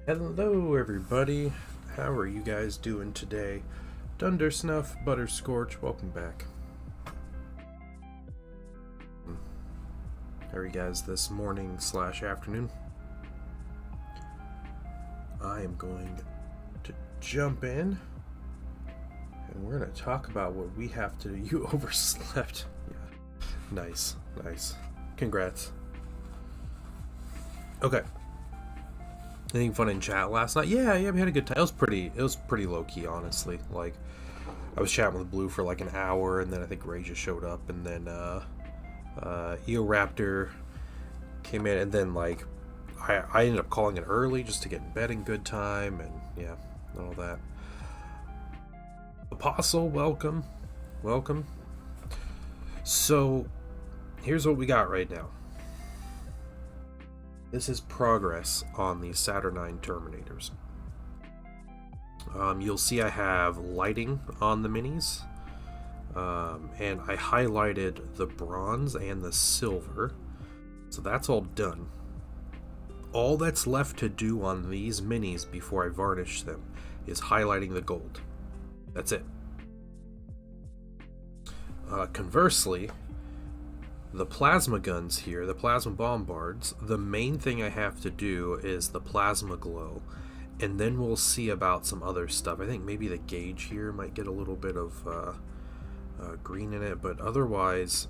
Hello everybody, how are you guys doing today? Dundersnuff, Butterscorch, welcome back. How are you guys this morning / afternoon? I am going to jump in and we're going to talk about what we have to do. You overslept. Yeah. Nice. Congrats. Okay. Anything fun in chat last night? Yeah, we had a good time. It was pretty low key, honestly. Like, I was chatting with Blue for like an hour, and then I think Ray just showed up, and then Eoraptor came in, and then like I ended up calling it early just to get in bed in good time, and yeah, all that. Apostle, welcome. So, here's what we got right now. This is progress on the Saturnine Terminators. You'll see I have lighting on the minis, and I highlighted the bronze and the silver. So that's all done. All that's left to do on these minis before I varnish them is highlighting the gold. That's it. Conversely, the plasma guns here, the plasma bombards, the main thing I have to do is the plasma glow, and then we'll see about some other stuff. I think maybe the gauge here might get a little bit of green in it, but otherwise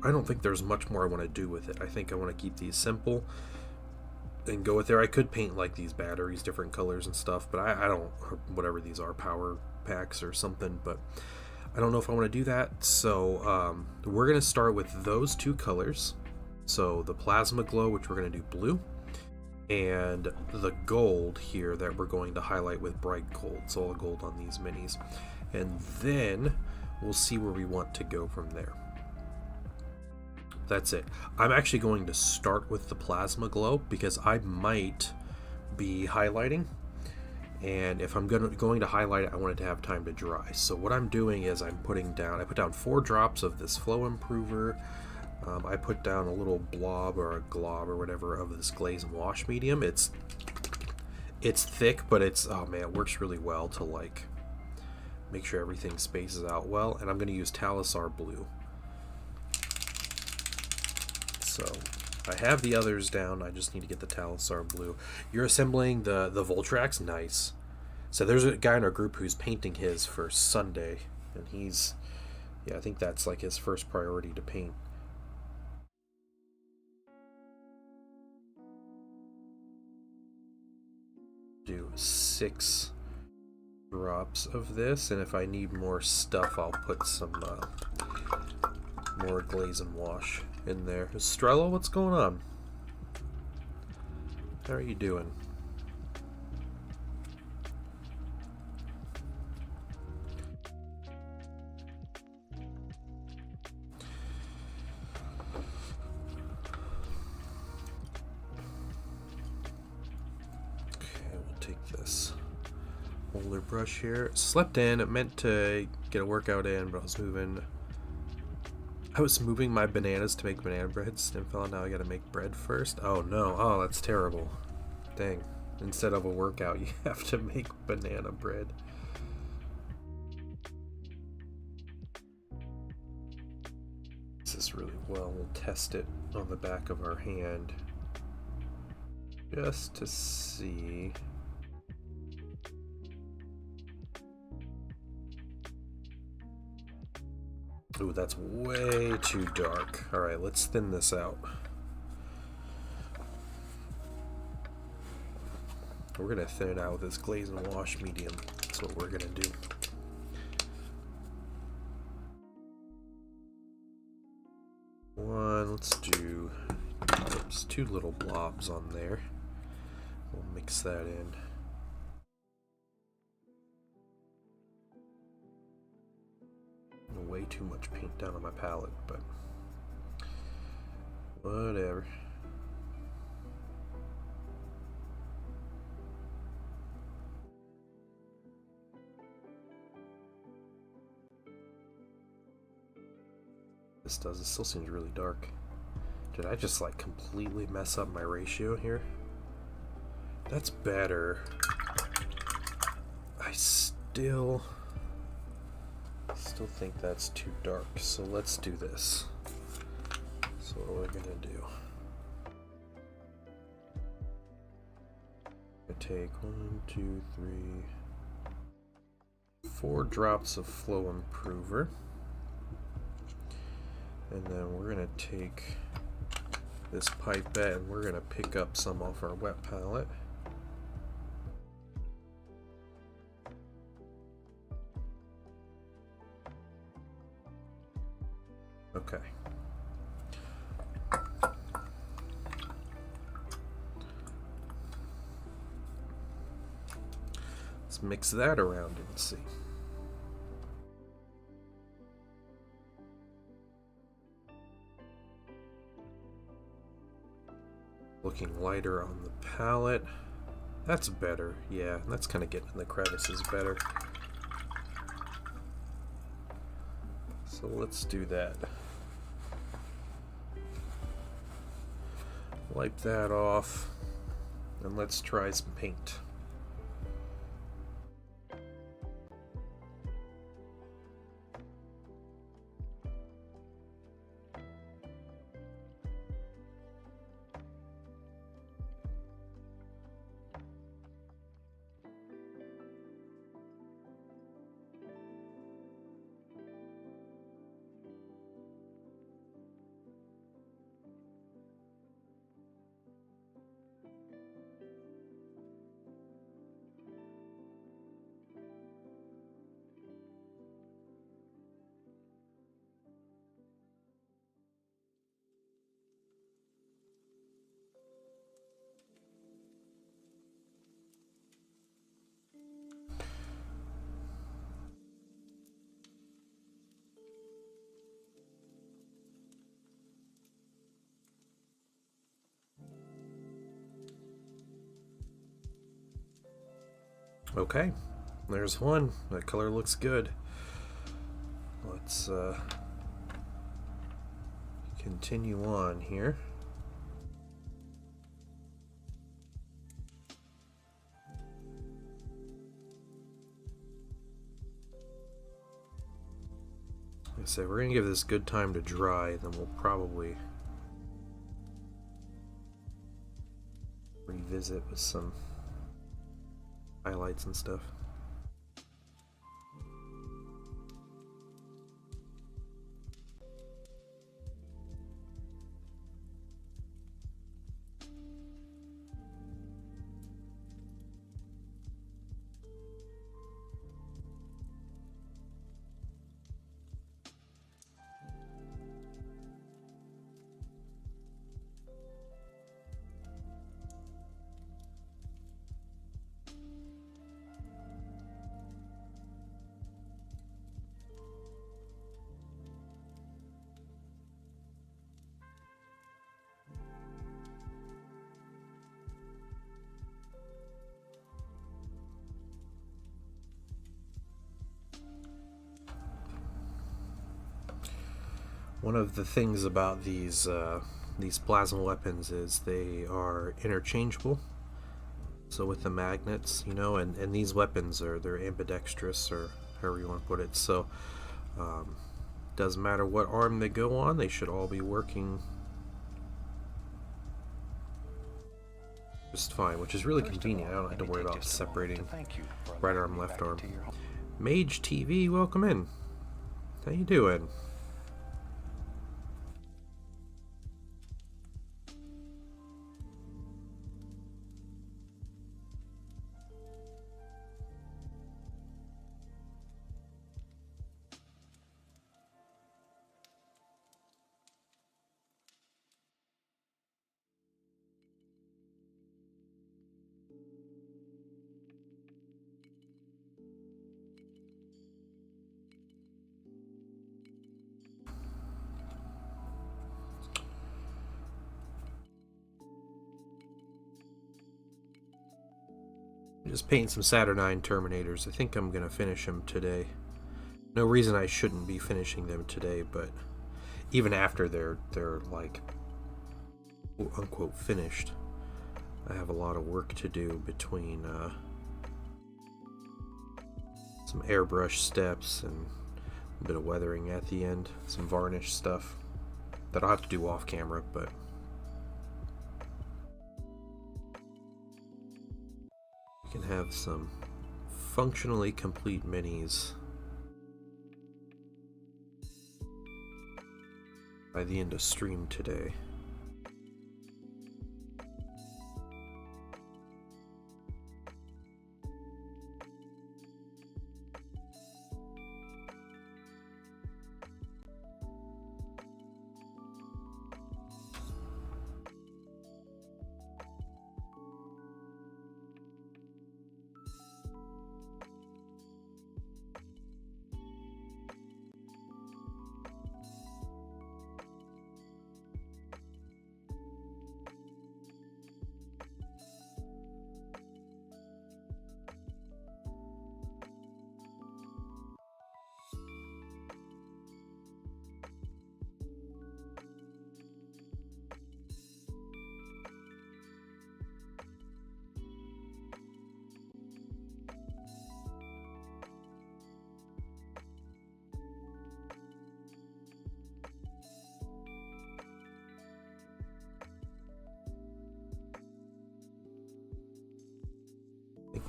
I don't think there's much more I want to do with it. I think I want to keep these simple and go with there. I could paint like these batteries different colors and stuff, but I don't, whatever these are, power packs or something, but I don't know if I want to do that. So we're going to start with those two colors. So the plasma glow, which we're going to do blue, and the gold here that we're going to highlight with bright gold. So all gold on these minis. And then we'll see where we want to go from there. That's it. I'm actually going to start with the plasma glow because I might be highlighting, and if I'm going to highlight it, I want it to have time to dry. So what I'm doing is I put down 4 drops of this flow improver. I put down a little blob or a glob or whatever of this glaze and wash medium. It's thick, but it's, oh man, it works really well to like make sure everything spaces out well. And I'm going to use Talisar blue. So I have the others down. I just need to get the Talisar blue. You're assembling the Voltrax? Nice. So there's a guy in our group who's painting his for Sunday, and he's, yeah, I think that's like his first priority to paint. Do 6 drops of this, and if I need more stuff, I'll put some more glaze and wash in there. Estrella, what's going on? How are you doing? Okay, we'll take this older brush here. Slept in. It meant to get a workout in, but I was moving my bananas to make banana bread. Stem fell, now I gotta make bread first. Oh no, oh that's terrible. Dang. Instead of a workout, you have to make banana bread. This is really well. We'll test it on the back of our hand just to see. Ooh, that's way too dark. Alright, let's thin this out. We're going to thin it out with this glaze and wash medium. That's what we're going to do. Let's do 2 little blobs on there. We'll mix that in. Way too much paint down on my palette, but whatever. This still seems really dark. Did I just like completely mess up my ratio here? That's better. I still think that's too dark, so let's do this. So what we're gonna do, I take 1, 2, 3, 4 drops of flow improver, and then we're gonna take this pipette and we're gonna pick up some off our wet palette. Okay. Let's mix that around and see. Looking lighter on the palette. That's better. Yeah, that's kind of getting in the crevices better. So let's do that. Wipe that off, and let's try some paint. Okay, there's one. That color looks good. Let's continue on here. Like I said, we're gonna give this good time to dry, then we'll probably revisit with some highlights and stuff. One of the things about these plasma weapons is they are interchangeable. So with the magnets, you know, and these weapons they're ambidextrous, or however you want to put it. So doesn't matter what arm they go on, they should all be working just fine, which is really convenient. I don't have to worry about separating right arm, left arm. Mage TV, welcome in. How you doing? Just painting some Saturnine Terminators. I think I'm gonna finish them today. No reason I shouldn't be finishing them today, but even after they're like quote unquote finished, I have a lot of work to do between some airbrush steps and a bit of weathering at the end, some varnish stuff that I'll have to do off camera, but you can have some functionally complete minis by the end of stream today.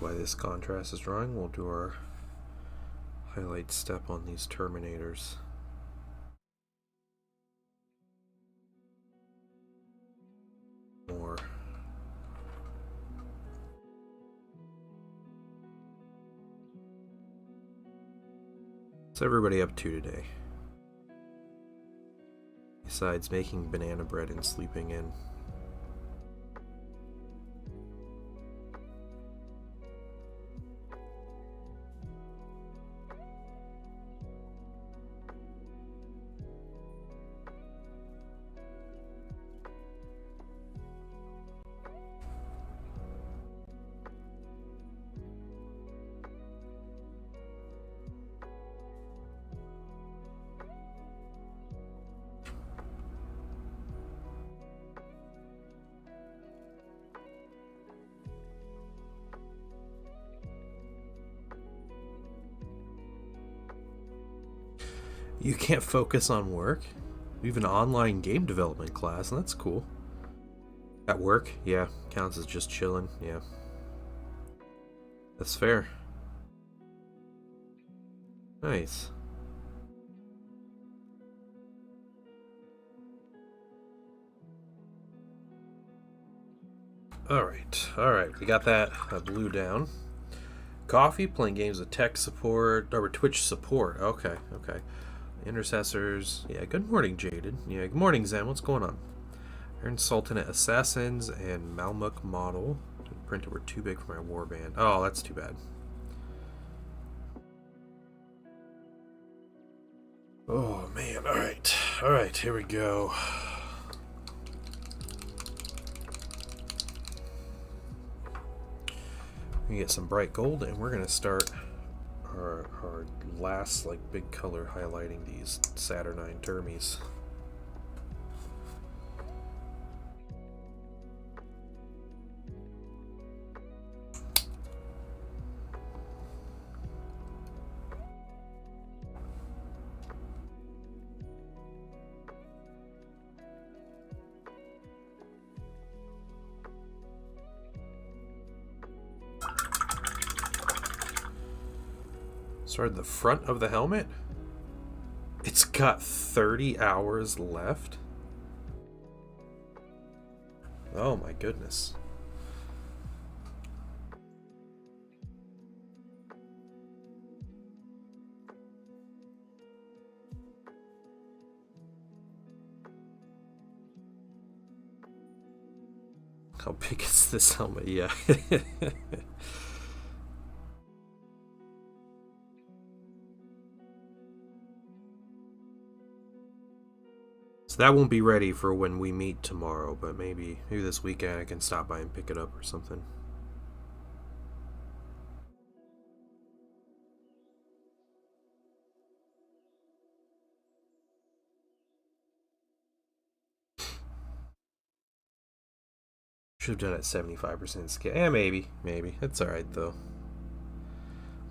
why this contrast is drawing. We'll do our highlight step on these Terminators. More. What's everybody up to today? Besides making banana bread and sleeping in. You can't focus on work? We have an online game development class, and that's cool. At work? Yeah. Counts as just chilling. Yeah. That's fair. Nice. Alright. We got that blue down. Coffee, playing games with tech support, or Twitch support. Okay. Intercessors. Yeah, good morning, Jaded. Yeah, good morning, Zen. What's going on? Iron Sultanate Assassins and Malmuk Model. The printer were too big for my warband. Oh, that's too bad. Oh, man. Alright, here we go. We get some bright gold, and we're going to start our last big color highlighting these Saturnine Termies. Started the front of the helmet? It's got 30 hours left? Oh my goodness. How big is this helmet? Yeah. So that won't be ready for when we meet tomorrow, but maybe this weekend I can stop by and pick it up or something. Should have done it at 75% scale. Yeah, maybe. It's alright though.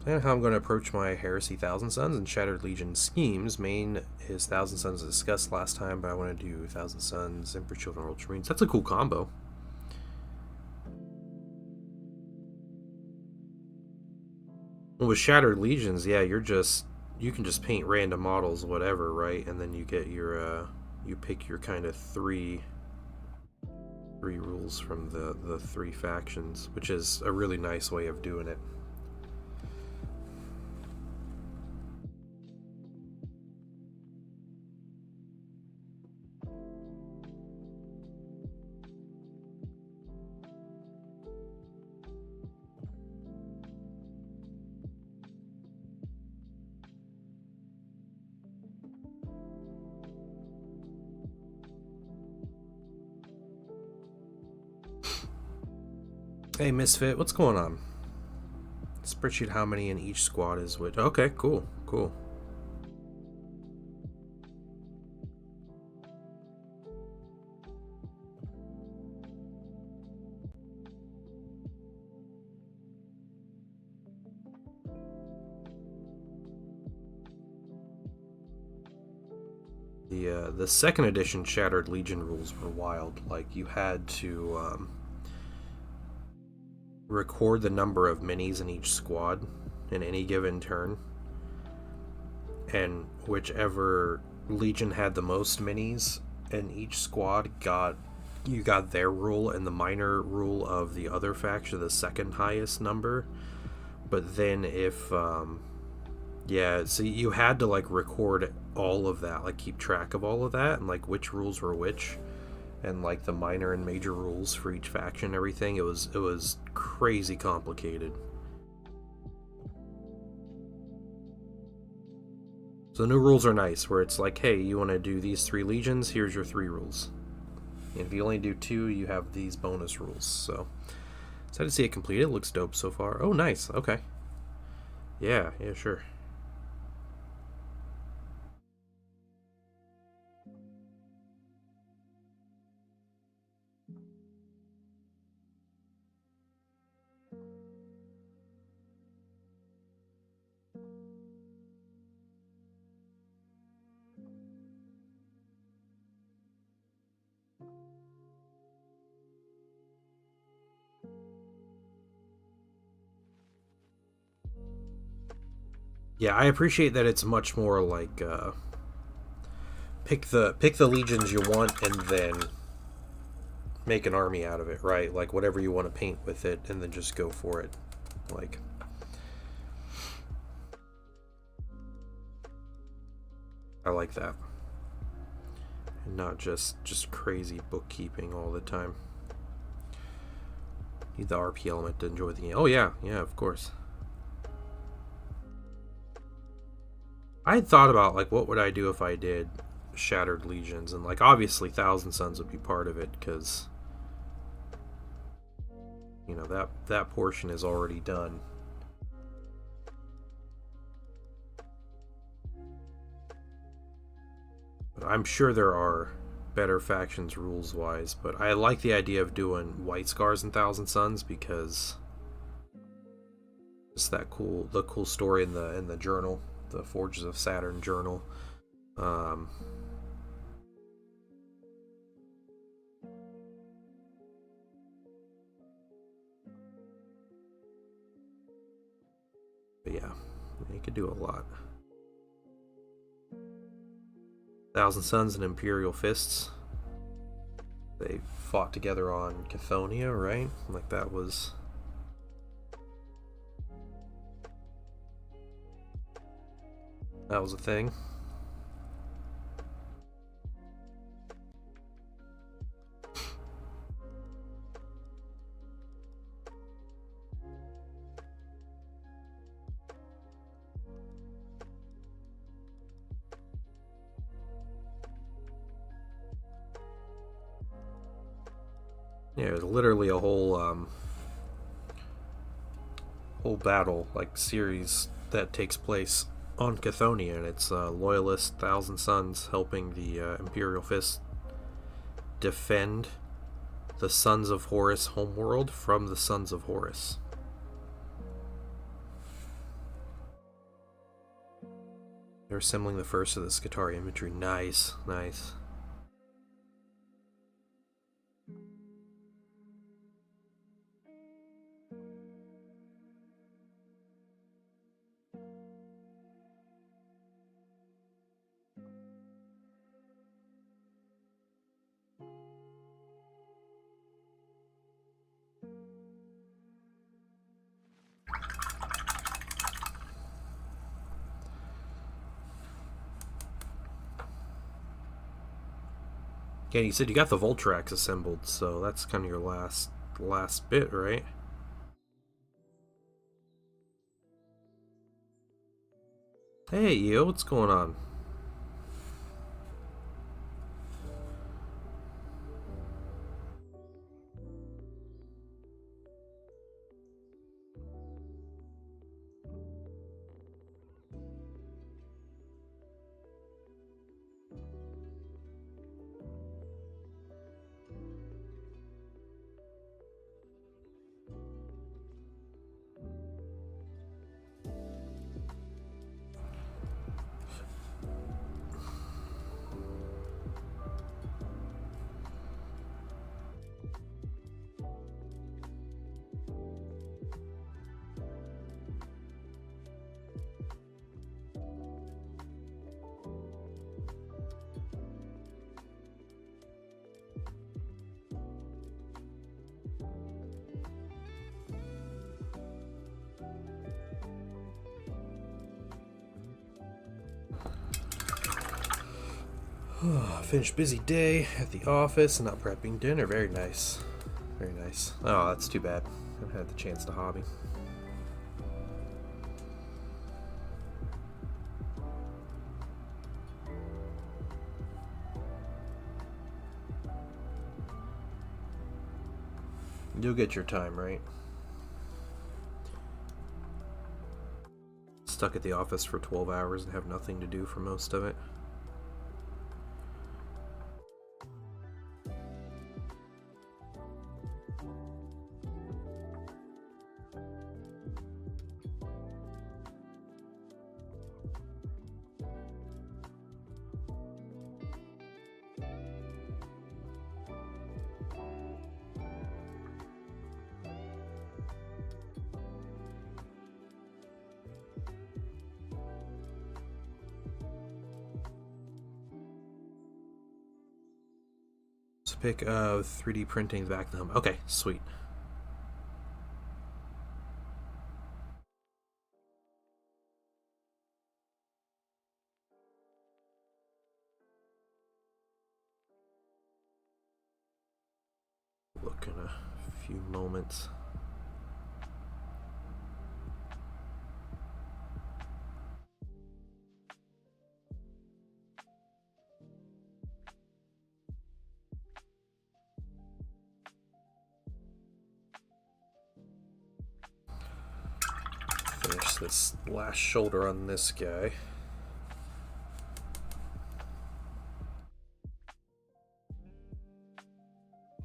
Plan how I'm going to approach my Heresy Thousand Suns and Shattered Legion schemes. Main is Thousand Suns as discussed last time, but I want to do Thousand Suns, Emperor Children, Ultramarines. That's a cool combo. Well, with Shattered Legions, yeah, you can just paint random models, whatever, right? And then you get your you pick your kind of three rules from the three factions, which is a really nice way of doing it. Hey, Misfit, what's going on? Spreadsheet how many in each squad is which. Okay, cool. The second edition Shattered Legion rules were wild. Like, you had to record the number of minis in each squad in any given turn, and whichever legion had the most minis in each squad got their rule, and the minor rule of the other faction the second highest number. But then if yeah, so you had to like record all of that, like keep track of all of that, and like which rules were which, and like the minor and major rules for each faction and everything. It was crazy complicated. So the new rules are nice, where it's like, hey, you want to do these 3 legions, here's your 3 rules. And if you only do 2, you have these bonus rules. So excited to see it completed. It looks dope so far. Oh, nice. Okay. Yeah, sure. Yeah, I appreciate that it's much more like pick the legions you want and then make an army out of it, right? Like whatever you want to paint with it, and then just go for it. Like, I like that, and not just crazy bookkeeping all the time. Need the RP element to enjoy the game. Oh yeah, of course. I had thought about like what would I do if I did Shattered Legions, and like obviously Thousand Suns would be part of it, because you know that portion is already done. But I'm sure there are better factions rules wise, but I like the idea of doing White Scars and Thousand Suns, because it's the cool story in the journal, the Forges of Saturn journal. But yeah, you could do a lot. Thousand Suns and Imperial Fists. They fought together on Chthonia, right? Like that was a thing. Yeah, it was literally a whole battle like series that takes place on Chthonia, and it's loyalist Thousand Suns helping the Imperial Fist defend the Sons of Horus homeworld from the Sons of Horus. They're assembling the first of the Skitarii infantry. Nice. Yeah, you said you got the Voltrax assembled, so that's kind of your last bit, right? Hey, yo, what's going on? Finished busy day at the office, not prepping dinner. Very nice. Very nice. Oh, that's too bad. I haven't had the chance to hobby. You'll get your time, right? Stuck at the office for 12 hours and have nothing to do for most of it. Pick of 3D printing back to them. Okay, sweet. Look in a few moments. Finish this last shoulder on this guy.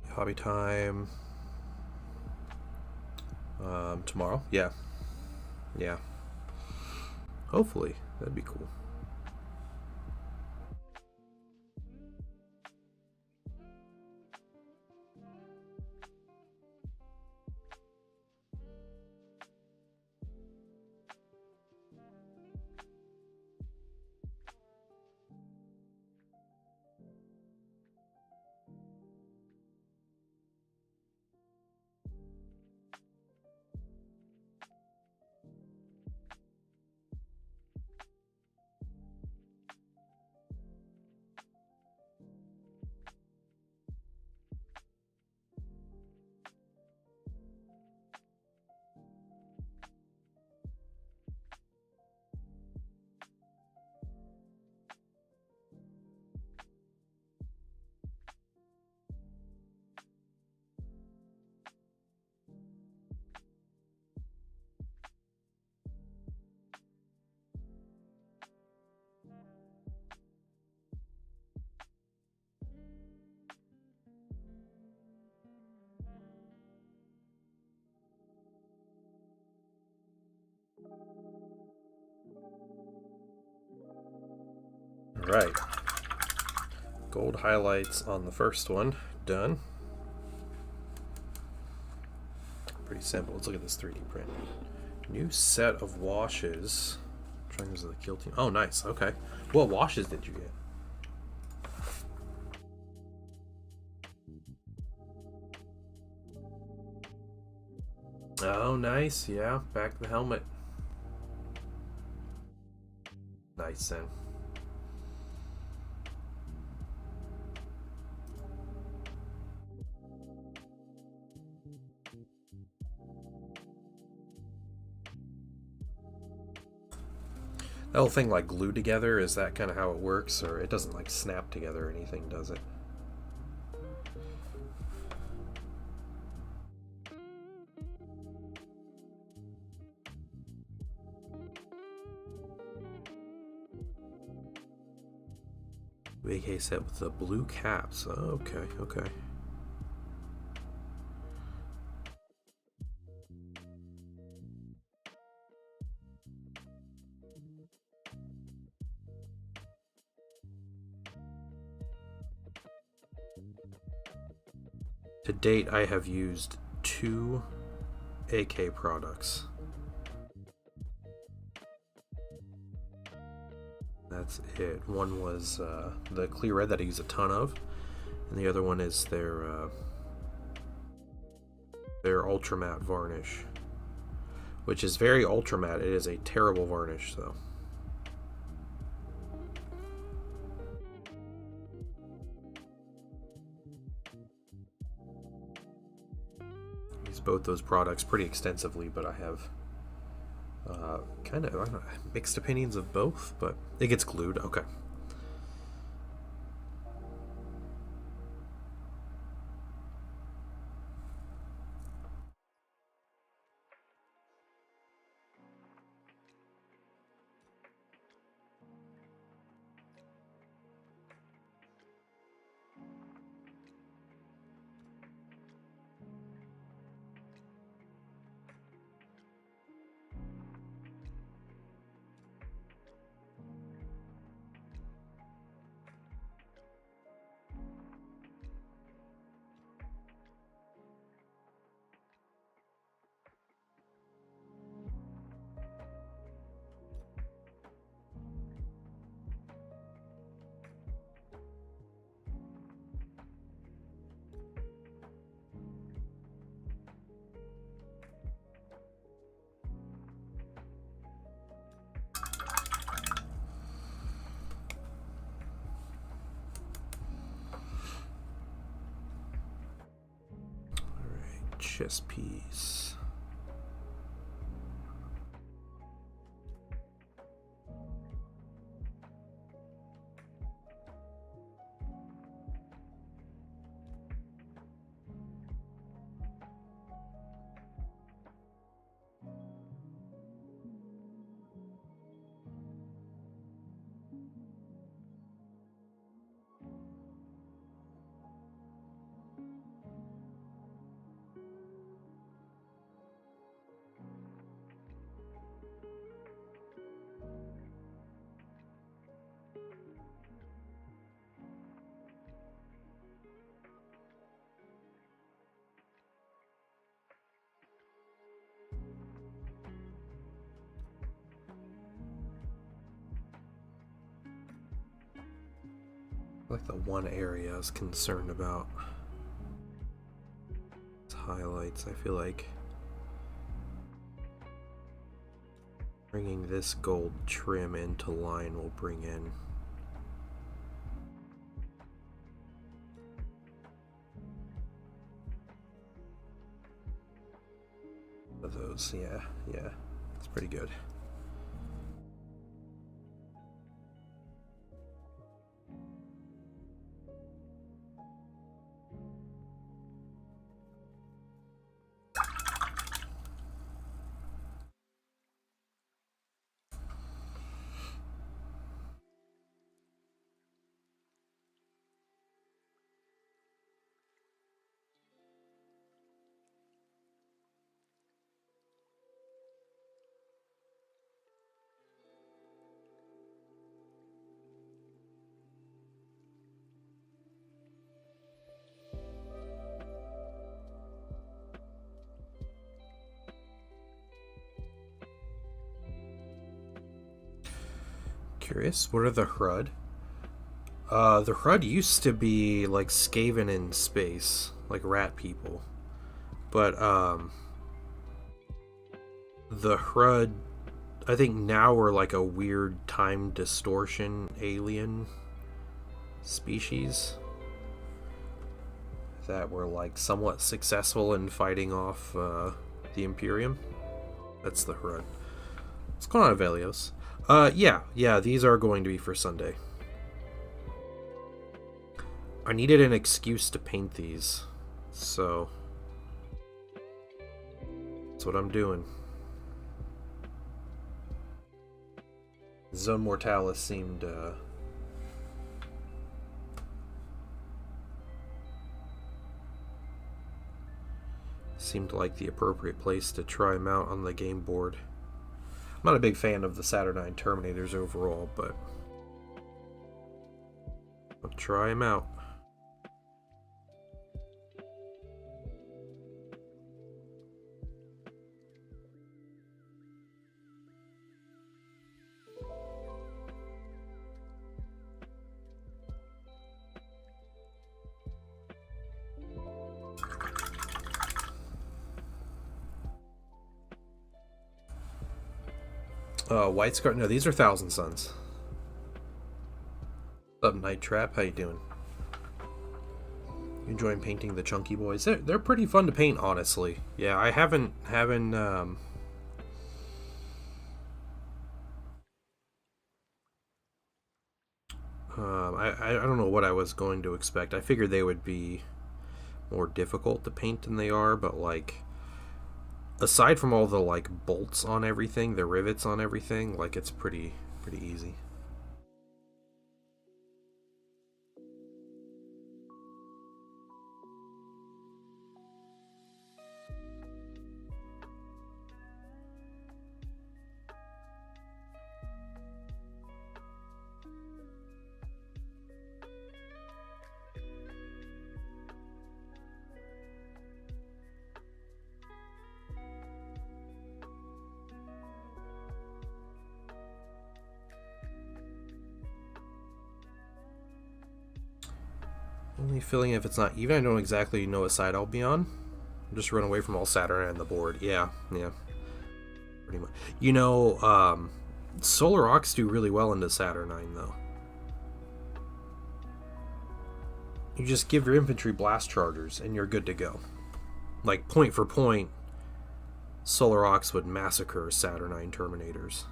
Hobby time. Tomorrow? Yeah. Yeah. Hopefully. That'd be cool. Right. Gold highlights on the first one. Done. Pretty simple. Let's look at this 3D print. New set of washes. Triangles of the kill team. Oh, nice. Okay. What washes did you get? Oh, nice. Yeah, back of the helmet. Nice, then. That whole thing like glued together, is that kind of how it works? Or it doesn't like snap together or anything, does it? AK set with the blue caps. Oh, okay, okay. To date, I have used 2 AK products. That's it. One was the clear red that I use a ton of, and the other one is their ultra matte varnish, which is very ultra matte. It is a terrible varnish, though. use both those products pretty extensively, but I have kind of, I don't know, mixed opinions of both, but it gets glued. Okay. Chess piece. Like the one area I was concerned about. It's highlights. I feel like bringing this gold trim into line will bring in those. Yeah, it's pretty good. Curious, what are the HRUD? The HRUD used to be like Skaven in space, like rat people. But the HRUD, I think now we're like a weird time distortion alien species that were like somewhat successful in fighting off the Imperium. That's the HRUD. What's going on, Avelios? Yeah, these are going to be for Sunday. I needed an excuse to paint these, so that's what I'm doing. Zone Mortalis seemed like the appropriate place to try them out on the game board. I'm not a big fan of the Saturnine Terminators overall, but I'll try them out. White Scar? No, these are Thousand Suns. What's up, Night Trap? How you doing? Enjoying painting the chunky boys. They're pretty fun to paint, honestly. Yeah, I haven't I don't know what I was going to expect. I figured they would be more difficult to paint than they are, but like aside from all the like bolts on everything, the rivets on everything, like it's pretty easy. Only feeling if it's not even. I don't exactly know what side I'll be on. Just run away from all Saturn and the board. Yeah, pretty much. You know, Solar Ox do really well into Saturnine though. You just give your infantry blast chargers and you're good to go. Like point for point, Solar Ox would massacre Saturnine Terminators.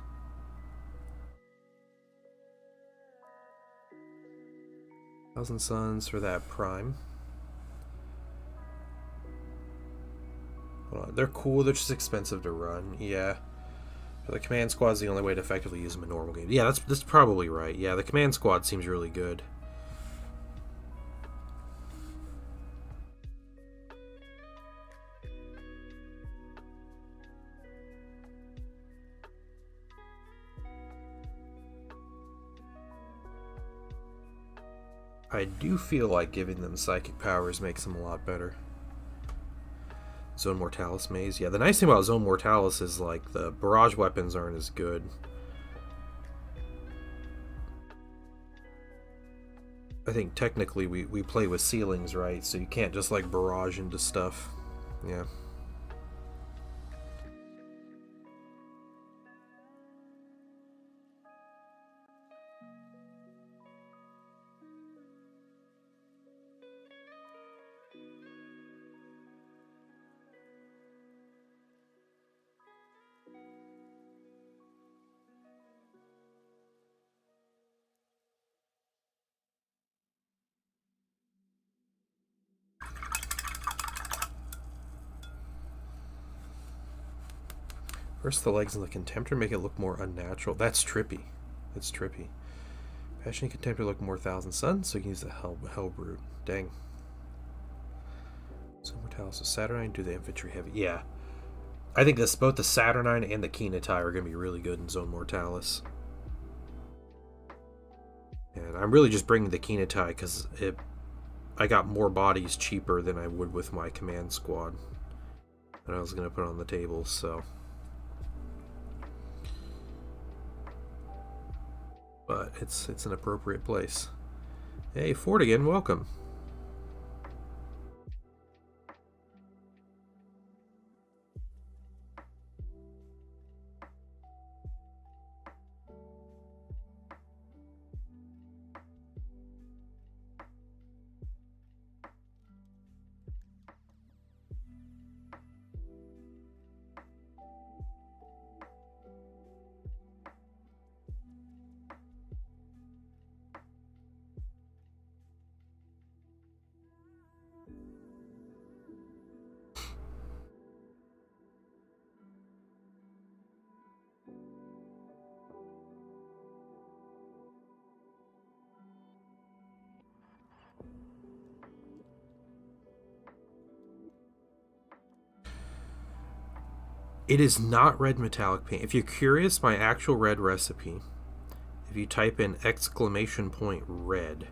Thousand Suns for that prime. Hold on. They're cool, they're just expensive to run. Yeah. The command squad's the only way to effectively use them in normal games. Yeah, that's probably right. Yeah, the command squad seems really good. I do feel like giving them psychic powers makes them a lot better. Zone Mortalis maze. Yeah, the nice thing about Zone Mortalis is like the barrage weapons aren't as good. I think technically we play with ceilings, right? So you can't just like barrage into stuff. Yeah. First, the legs and the Contemptor make it look more unnatural. That's trippy. That's trippy. Passionate Contemptor look more Thousand Suns, so you can use the Hellbrute. Dang. So Mortalis. So Saturnine do the infantry heavy. Yeah. I think this both the Saturnine and the Keenatai are going to be really good in Zone Mortalis. And I'm really just bringing the Keenatai because I got more bodies cheaper than I would with my command squad that I was going to put on the table, so... But it's an appropriate place. Hey, Fortigan, welcome. It is not red metallic paint. If you're curious, my actual red recipe, if you type in !red,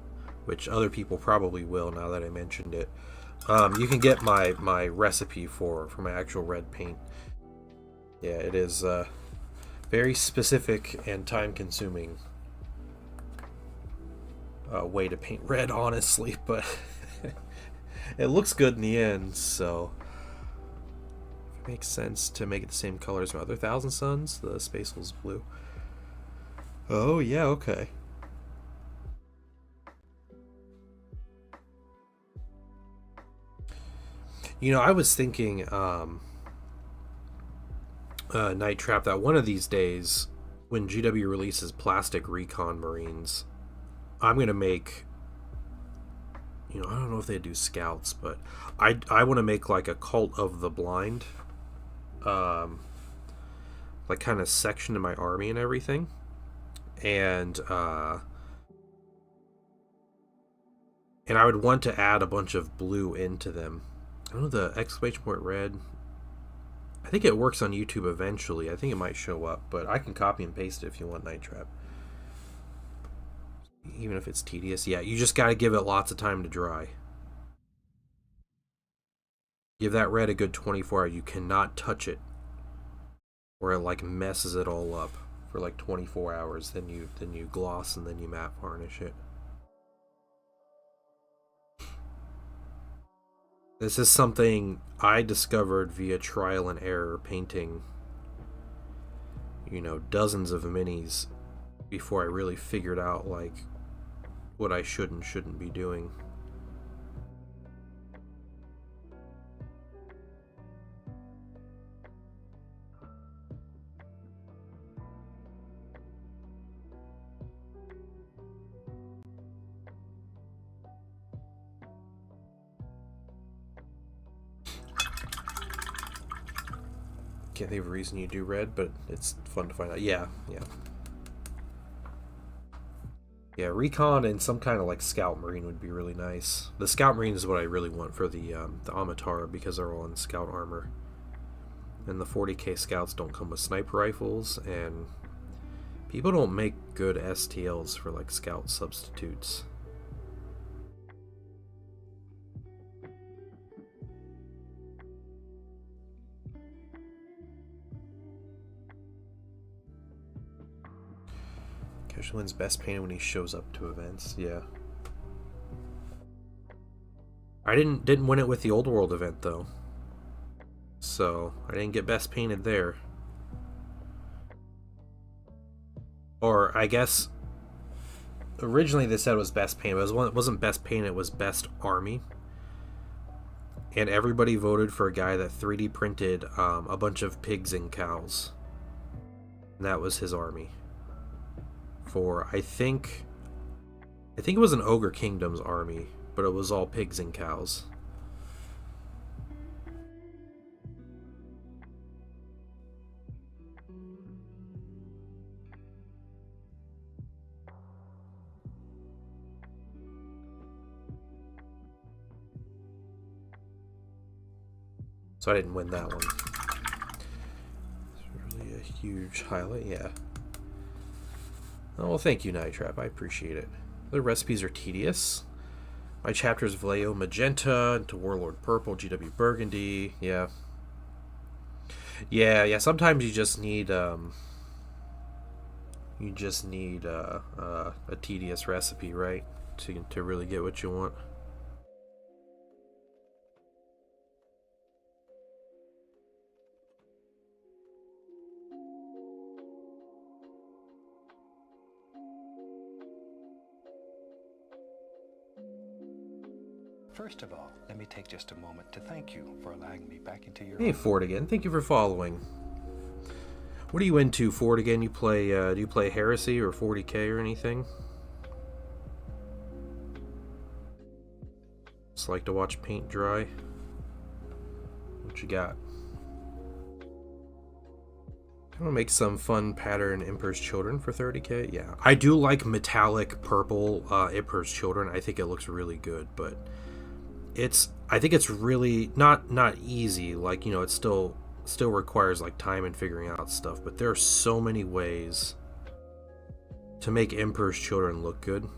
which other people probably will now that I mentioned it, you can get my recipe for my actual red paint. Yeah, it is very specific and time-consuming way to paint red, honestly, but it looks good in the end, so... Makes sense to make it the same color as my other Thousand Suns. The Space Wolf's blue. Oh, yeah, okay. You know, I was thinking, Night Trap, that one of these days, when GW releases plastic Recon Marines, I'm gonna make. You know, I don't know if they do scouts, but I want to make like a Cult of the Blind, um, like kind of section in my army and everything, and and I would want to add a bunch of blue into them. I don't know, the exclamation point red. I think it works on YouTube eventually. I think it might show up, but I can copy and paste it if you want, Night Trap. Even if it's tedious, yeah, you just got to give it lots of time to dry. Give that red a good 24 hours. You cannot touch it, or it like messes it all up for like 24 hours. Then you gloss and then you matte varnish it. This is something I discovered via trial and error, painting, you know, dozens of minis before I really figured out like what I should and shouldn't be doing. Can't think of a reason you do red, but it's fun to find out. Yeah. Yeah, Recon and some kind of like Scout Marine would be really nice. The Scout Marine is what I really want for the Amatara, because they're all in Scout armor. And the 40k Scouts don't come with sniper rifles, and people don't make good STLs for like Scout substitutes. Cash wins best painted when he shows up to events. Yeah. I didn't win it with the Old World event though, so I didn't get best painted there. Or I guess originally they said it was best painted, but it wasn't best painted. It was best army, and everybody voted for a guy that 3D printed a bunch of pigs and cows, and that was his army. For I think it was an Ogre Kingdom's army, but it was all pigs and cows. So I didn't win that one. It's really a huge highlight, yeah. Oh, well, thank you, Night Trap. I appreciate it. The recipes are tedious. My chapters Vallejo Magenta into Warlord Purple, GW Burgundy. Yeah. Sometimes you just need a tedious recipe, right? To really get what you want. First of all, let me take just a moment to thank you for allowing me back into your... Hey, Ford again. Thank you for following. What are you into, Ford again? You play, do you play Heresy or 40k or anything? Just like to watch paint dry. What you got? I'm gonna make some fun pattern Emperor's Children for 30k. Yeah, I do like metallic purple Emperor's Children. I think it looks really good, but I think it's really not easy. Like, you know, it still requires like time and figuring out stuff, but there are so many ways to make Emperor's Children look good.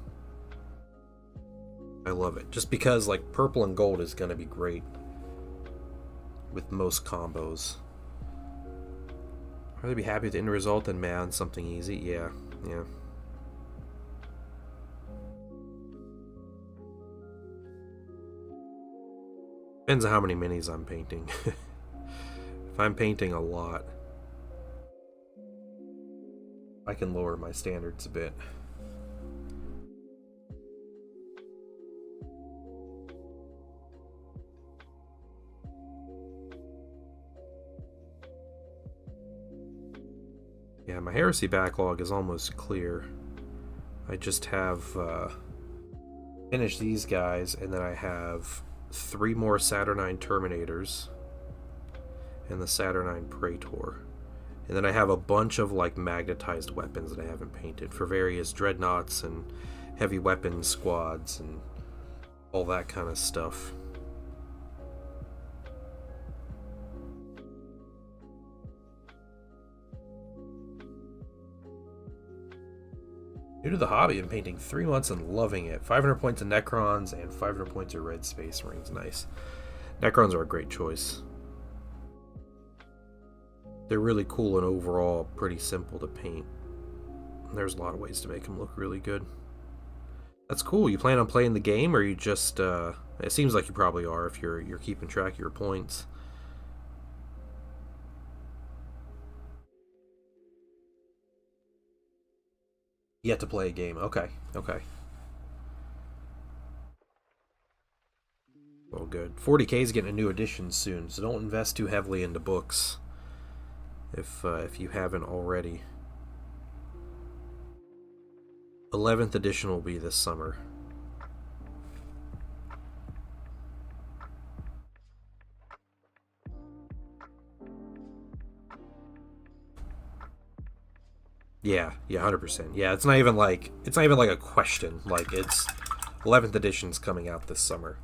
I love it, just because like purple and gold is gonna be great with most combos. I'd rather be happy with the end result than mad on something easy. Yeah. Depends on how many minis I'm painting. If I'm painting a lot, I can lower my standards a bit. Yeah, my heresy backlog is almost clear. I just have finished these guys, and then I have 3 more Saturnine Terminators and the Saturnine Praetor. And then I have a bunch of like magnetized weapons that I haven't painted for various dreadnoughts and heavy weapons squads and all that kind of stuff. New to the hobby, I'm painting 3 months and loving it. 500 points of Necrons and 500 points of Red Space Marines. Nice. Necrons are a great choice. They're really cool and overall pretty simple to paint. There's a lot of ways to make them look really good. That's cool. You plan on playing the game, or you just? It seems like you probably are if you're keeping track of your points. Yet to play a game. Okay. Okay. Well, good. 40K is getting a new edition soon, so don't invest too heavily into books if you haven't already. 11th edition will be this summer. Yeah, 100%. Yeah, it's not even like a question. Like it's 11th edition's coming out this summer.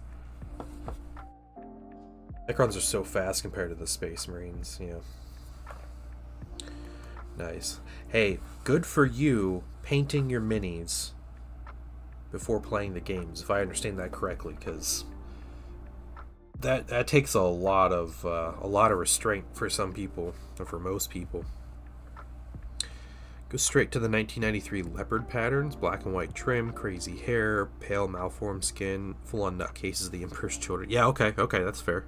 Necrons are so fast compared to the Space Marines, you know. Nice. Hey, good for you painting your minis before playing the games, if I understand that correctly, because that takes a lot of restraint for some people, or for most people. Go straight to the 1993 leopard patterns, black and white trim, crazy hair, pale malformed skin, full-on nutcases of the Emperor's Children. Yeah, okay, that's fair.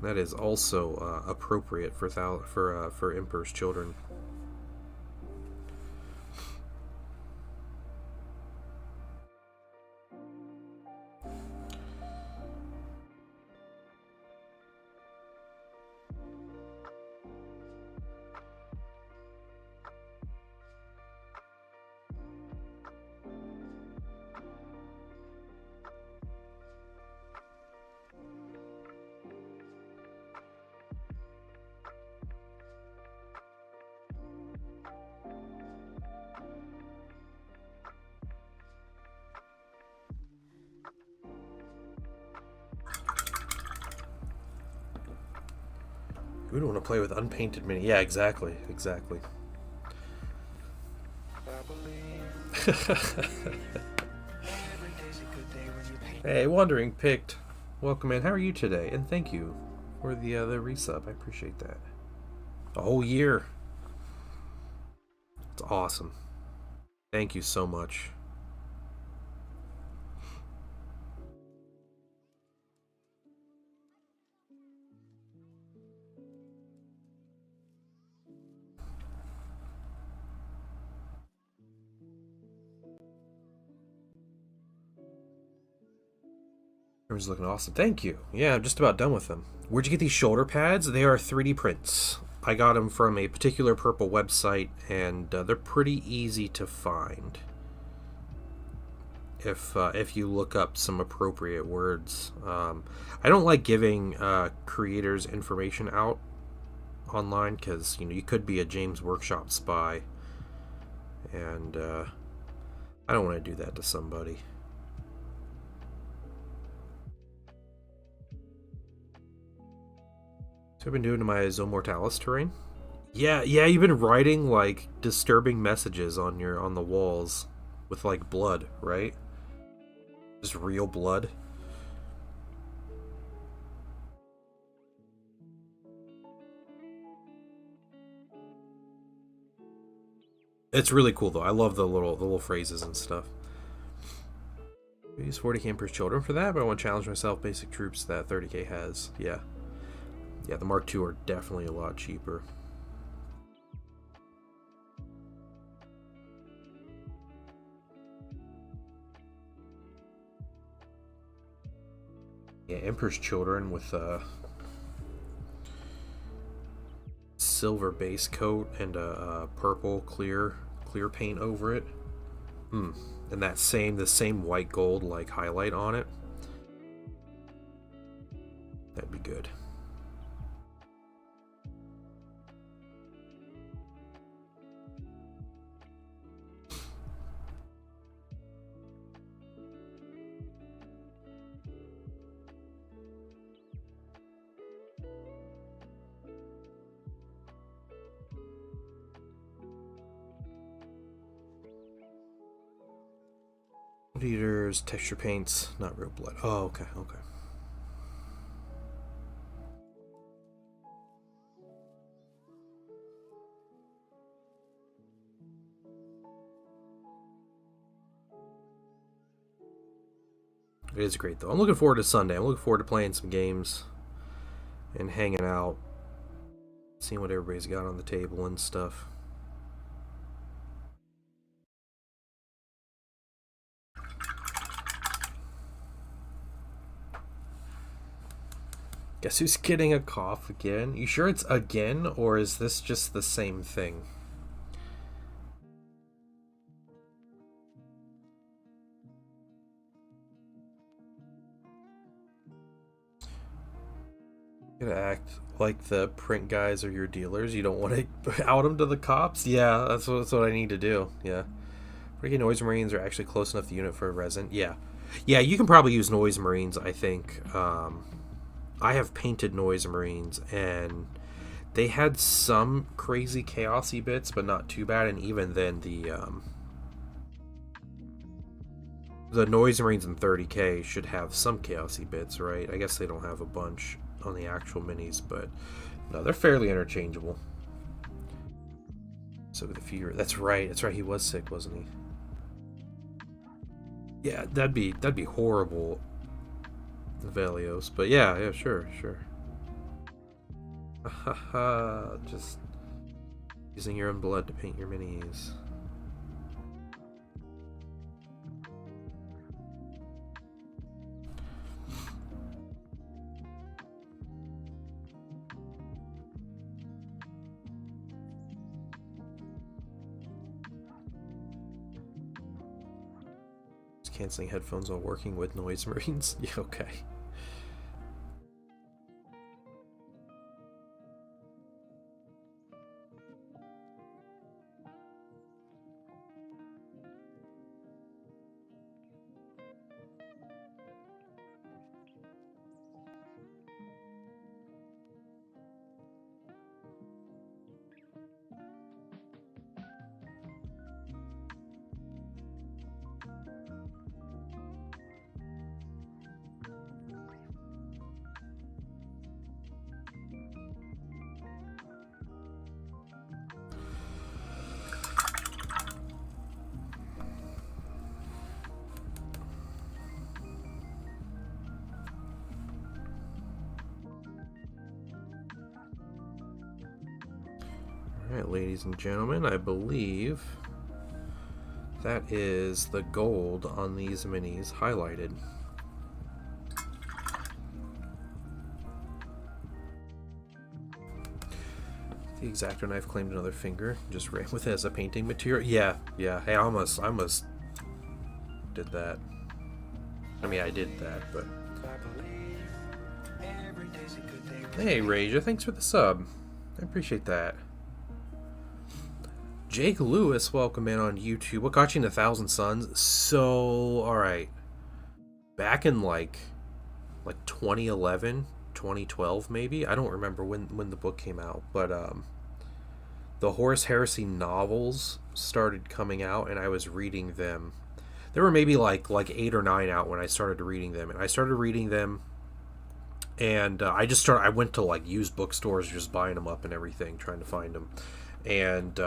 That is also appropriate for Emperor's Children. We don't want to play with unpainted mini. Yeah, exactly. Hey, Wandering Picked. Welcome in. How are you today? And thank you for the resub. I appreciate that. A whole year. It's awesome. Thank you so much. Everyone's looking awesome. Thank you. Yeah, I'm just about done with them. Where'd you get these shoulder pads? They are 3D prints. I got them from a particular purple website, and they're pretty easy to find. If you look up some appropriate words. I don't like giving creators information out online because you could be a James Workshop spy, and I don't want to do that to somebody. So I've been doing to my Zomortalis terrain. Yeah, you've been writing like disturbing messages on the walls with like blood, right? Just real blood. It's really cool though. I love the little phrases and stuff. I use 40k Emperor's Children for that, but I want to challenge myself. Basic troops that 30k has. Yeah, the Mark II are definitely a lot cheaper. Yeah, Emperor's Children with silver base coat and a purple clear paint over it. And the same white gold like highlight on it. That'd be good. Eaters, texture paints, not real blood. Oh, okay. It is great though. I'm looking forward to Sunday. I'm looking forward to playing some games and hanging out, seeing what everybody's got on the table and stuff. Guess who's getting a cough again? You sure it's again, or is this just the same thing? You gotta act like the print guys are your dealers. You don't want to out them to the cops? Yeah, that's what I need to do. Yeah. Freaking Noise Marines are actually close enough to unit for a resin. Yeah. Yeah, you can probably use Noise Marines, I think. I have painted Noise Marines, and they had some crazy chaosy bits, but not too bad. And even then, the Noise Marines in 30k should have some chaosy bits, right? I guess they don't have a bunch on the actual minis, but no, they're fairly interchangeable. So the fever, that's right. He was sick, wasn't he? Yeah, that'd be horrible. Velios, but yeah, sure. Just using your own blood to paint your minis. Just canceling headphones while working with Noise Marines. Yeah, okay. Alright, ladies and gentlemen, I believe that is the gold on these minis highlighted. The X-Acto knife claimed another finger, just ran with it as a painting material. Yeah. Hey, I almost did that. I mean, I did that, but... Hey, Raja, thanks for the sub. I appreciate that. Jake Lewis, welcome in on YouTube. What got you into 1,000 Suns? So, alright. Back in like 2011, 2012 maybe? I don't remember when the book came out, but the Horus Heresy novels started coming out, and I was reading them. There were maybe like 8 or 9 out when I started reading them, and I started reading them, and I went to like used bookstores, just buying them up and everything, trying to find them, and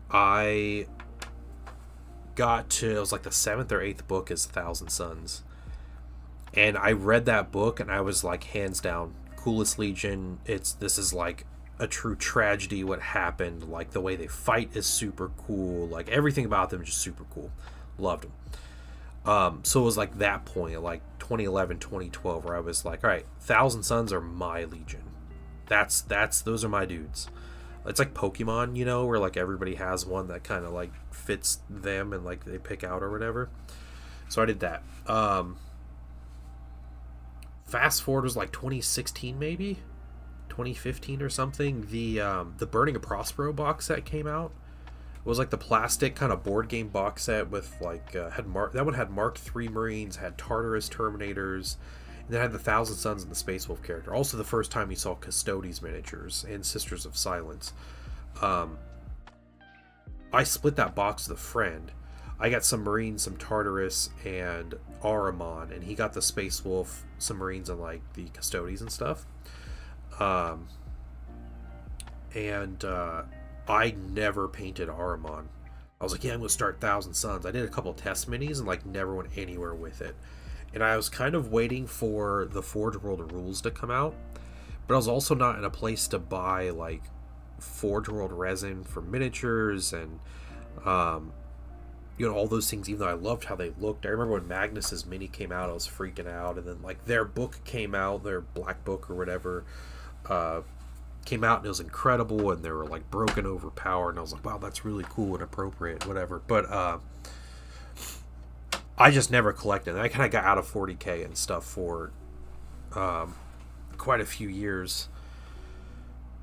I got to, it was like the 7th or 8th book is 1,000 Suns, and I read that book and I was like, hands down, coolest Legion. This is like a true tragedy what happened. Like the way they fight is super cool, like everything about them is just super cool. Loved them. So it was like that point, like 2011, 2012, where I was like, all right, 1,000 Suns are my Legion. Those are my dudes. It's like Pokemon, you know, where like everybody has one that kind of like fits them and like they pick out or whatever. So I did that. Fast forward was like 2016 maybe, 2015 or something. The Burning of Prospero box set came out. It was like the plastic kind of board game box set with like that one had Mark III Marines, had Tartarus Terminators, and then had the Thousand Suns and the Space Wolf character. Also, the first time you saw Custodes miniatures and Sisters of Silence. I split that box with a friend. I got some Marines, some Tartarus, and Ahriman, and he got the Space Wolf, some Marines, and like the Custodes and stuff. I never painted Ahriman. I was like, yeah, I'm gonna start Thousand Suns. I did a couple test minis and like never went anywhere with it. And I was kind of waiting for the Forge World rules to come out, but I was also not in a place to buy like Forge World resin for miniatures and you know, all those things. Even though I loved how they looked, I remember when Magnus's mini came out, I was freaking out. And then like their book came out, their Black Book or whatever, came out, and it was incredible, and they were like broken overpowered, and I was like, wow, that's really cool and appropriate, whatever. But I just never collected, and I kind of got out of 40k and stuff for quite a few years.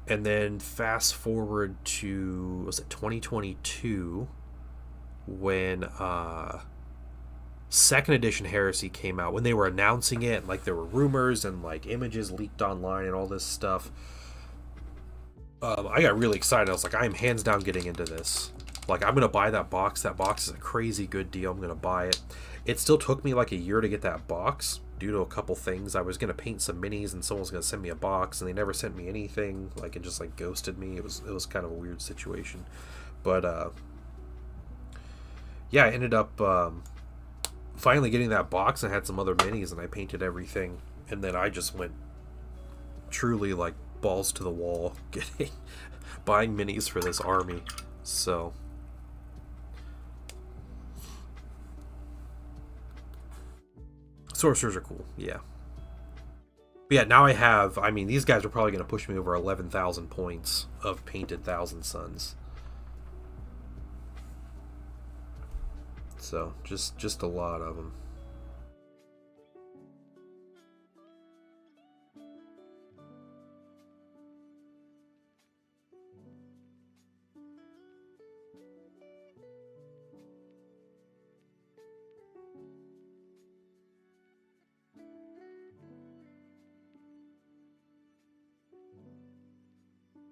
And then fast forward to, was it 2022, when second edition Heresy came out, when they were announcing it, and like there were rumors and like images leaked online and all this stuff. I got really excited. I was like, I am hands down getting into this. Like, I'm going to buy that box. That box is a crazy good deal. I'm going to buy it. It still took me like a year to get that box due to a couple things. I was going to paint some minis and someone was going to send me a box, and they never sent me anything. Like, it just like ghosted me. It was kind of a weird situation. But yeah, I ended up finally getting that box. I had some other minis and I painted everything. And then I just went truly like balls to the wall buying minis for this army. So sorcerers are cool, yeah. But yeah, now I mean, these guys are probably going to push me over 11,000 points of painted Thousand Suns. So just a lot of them.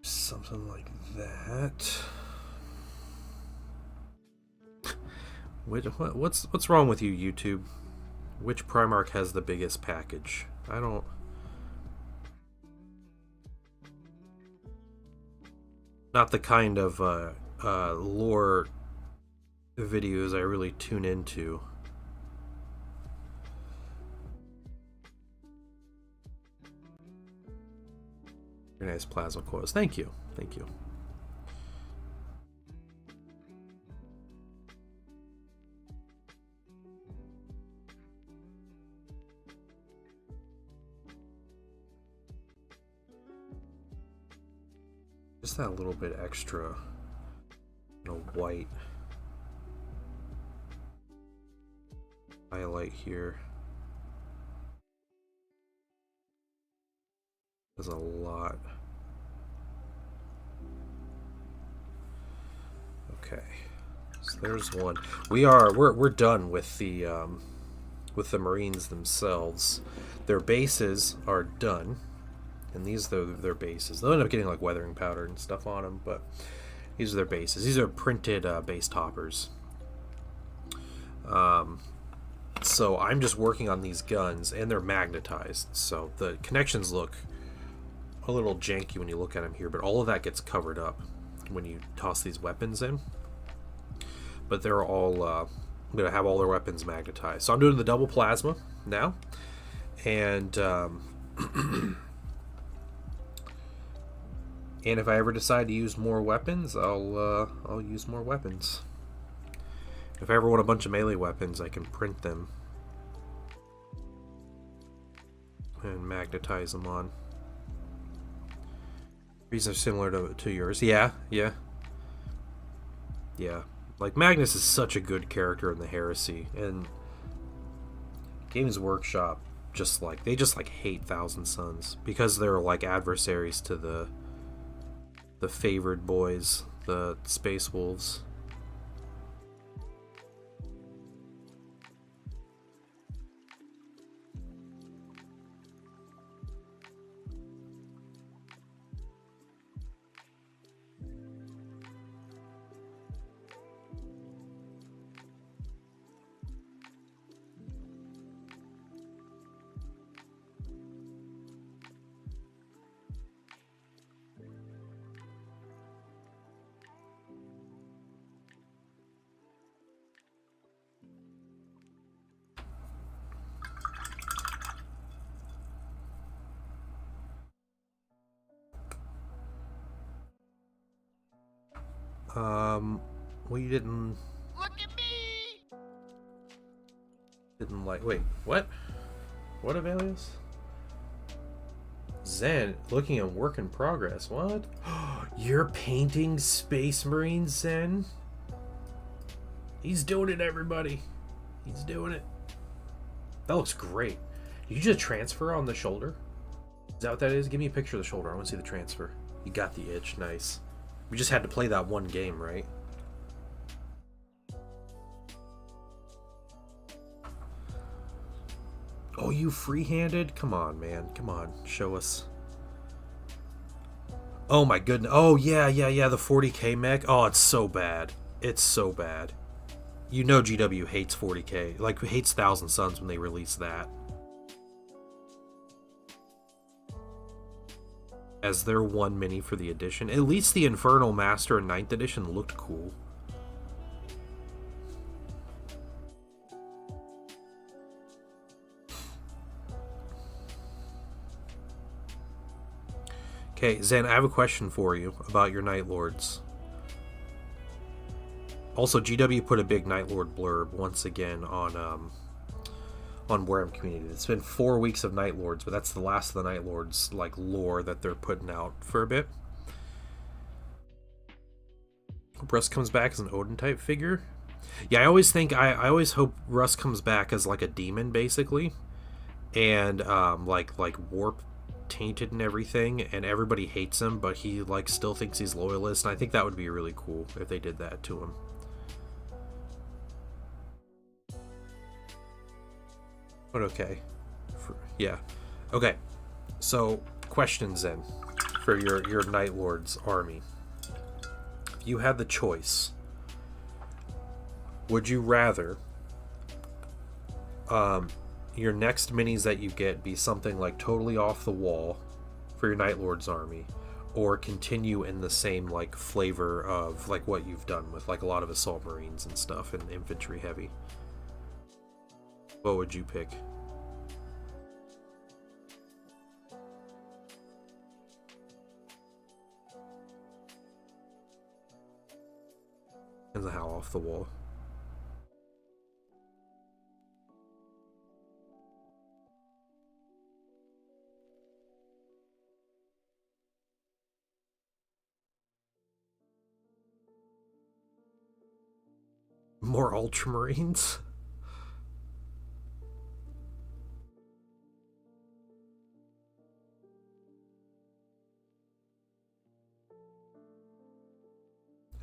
Something like that. What's wrong with you, YouTube? Which Primarch has the biggest package? I don't... Not the kind of lore videos I really tune into. Very nice plasma coils. Thank you. Thank you. Just that little bit extra, you know, white highlight here. There's a lot. Okay, so there's one. We're done with the Marines themselves. Their bases are done, and these are their bases. They'll end up getting like weathering powder and stuff on them, but these are their bases. These are printed base toppers. So I'm just working on these guns, and they're magnetized, so the connections look a little janky when you look at them here, but all of that gets covered up when you toss these weapons in. But they're all I'm gonna have all their weapons magnetized. So I'm doing the double plasma now, and and if I ever decide to use more weapons, I'll use more weapons. If I ever want a bunch of melee weapons, I can print them and magnetize them on. These are similar to yours. Yeah. Like, Magnus is such a good character in the Heresy, and Games Workshop they just hate Thousand Sons because they're like adversaries to the favored boys, the Space Wolves. We didn't... Look at me! Didn't like... Wait, what? What, Avelius? Zen, looking at work in progress. What? You're painting Space Marines, Zen? He's doing it, everybody. He's doing it. That looks great. Did you just transfer on the shoulder? Is that what that is? Give me a picture of the shoulder. I want to see the transfer. You got the itch. Nice. We just had to play that one game, right? Oh, you free-handed? Come on, man. Come on. Show us. Oh, my goodness. Oh, yeah. The 40k mech. Oh, it's so bad. It's so bad. You know GW hates 40k. Like, hates Thousand Sons when they release that. As their one mini for the edition. At least the Infernal Master in 9th edition looked cool. Okay, Zen, I have a question for you about your Night Lords. Also, GW put a big Night Lord blurb once again on Warhammer Community. It's been 4 weeks of Night Lords, but that's the last of the Night Lords like lore that they're putting out for a bit. Russ comes back as an Odin type figure. Yeah, I always hope Russ comes back as like a demon basically, and like warp tainted and everything, and everybody hates him, but he like still thinks he's loyalist, and I think that would be really cool if they did that to him. But okay. Yeah. Okay. So, questions then for your Night Lords army. If you had the choice, would you rather your next minis that you get be something like totally off the wall for your Night Lords army, or continue in the same like flavor of like what you've done with like a lot of Assault Marines and stuff and infantry heavy? What would you pick? Depends on how off the wall. More Ultramarines?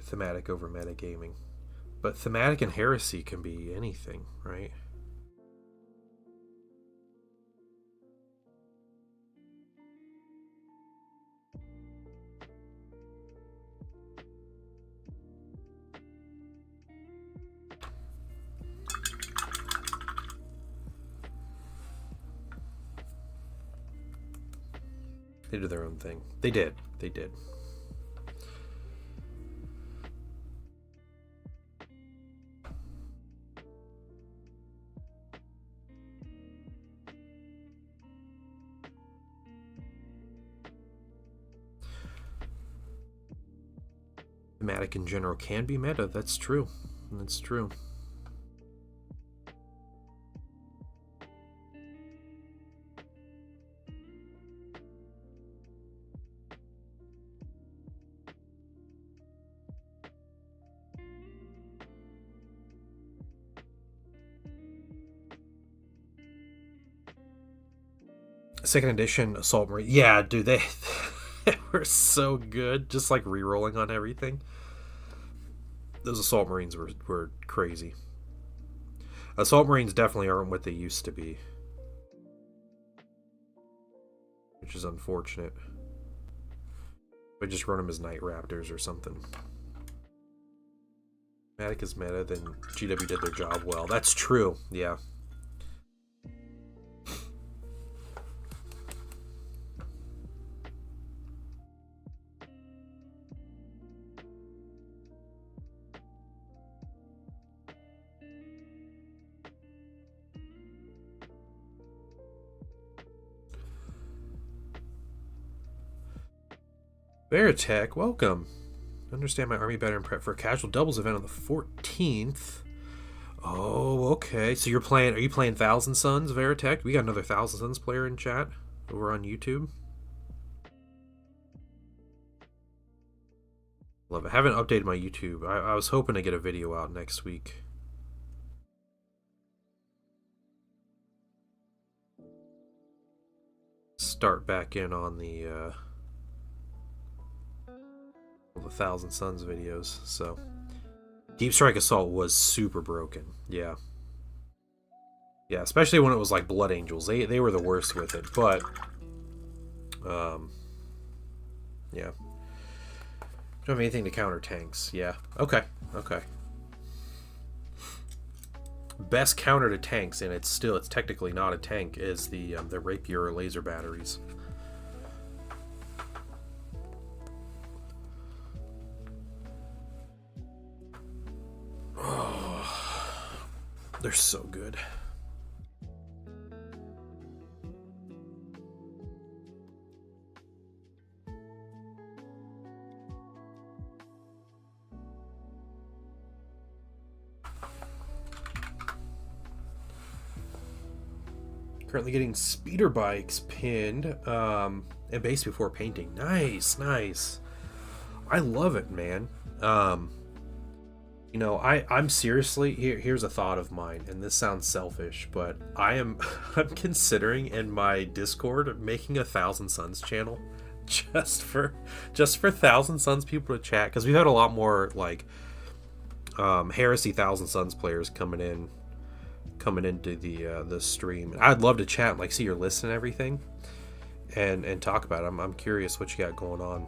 Thematic over metagaming. But thematic and heresy can be anything, right? They do their own thing. They did. They did. Thematic in general can be meta. That's true. That's true. Second edition Assault Marine. Yeah, dude, they were so good. Just like re-rolling on everything. Those Assault Marines were crazy. Assault Marines definitely aren't what they used to be, which is unfortunate. I just run them as Night Raptors or something. Matic is meta, then GW did their job well. That's true, yeah. Veritech, welcome. Understand my army better and prep for a casual doubles event on the 14th. Oh, okay. So you're playing, are you playing Thousand Suns, Veritech? We got another Thousand Suns player in chat over on YouTube. Love it. I haven't updated my YouTube. I was hoping to get a video out next week. Start back in on the Thousand Suns videos. So Deep Strike Assault was super broken. Yeah, especially when it was like Blood Angels. They were the worst with it. But yeah, don't have anything to counter tanks. Yeah, okay. Best counter to tanks, and it's technically not a tank, is the Rapier laser batteries. They're so good. Currently getting speeder bikes pinned and base before painting. Nice. I love it, man. You know, I'm seriously, here's a thought of mine, and this sounds selfish, but I'm considering in my Discord making a Thousand Suns channel just for Thousand Suns people to chat, because we've had a lot more like Heresy Thousand Suns players coming into the stream. I'd love to chat and like see your list and everything and talk about it. I'm curious what you got going on.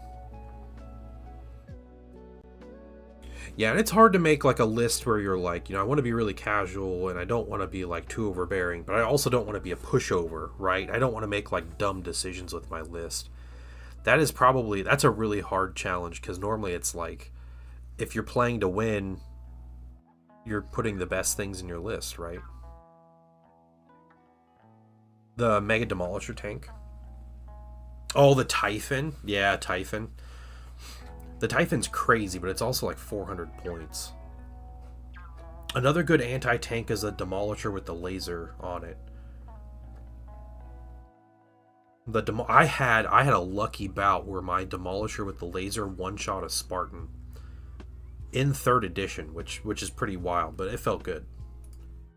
Yeah, and it's hard to make like a list where you're like, you know, I want to be really casual and I don't want to be like too overbearing, but I also don't want to be a pushover, right? I don't want to make like dumb decisions with my list. That's a really hard challenge, because normally it's like, if you're playing to win, you're putting the best things in your list, right? The Mega Demolisher tank. Oh, the Typhon. Yeah, Typhon. The Typhon's crazy, but it's also like 400 points. Another good anti-tank is a Demolisher with the laser on it. I had a lucky bout where my Demolisher with the laser one-shot a Spartan in 3rd edition, which is pretty wild, but it felt good.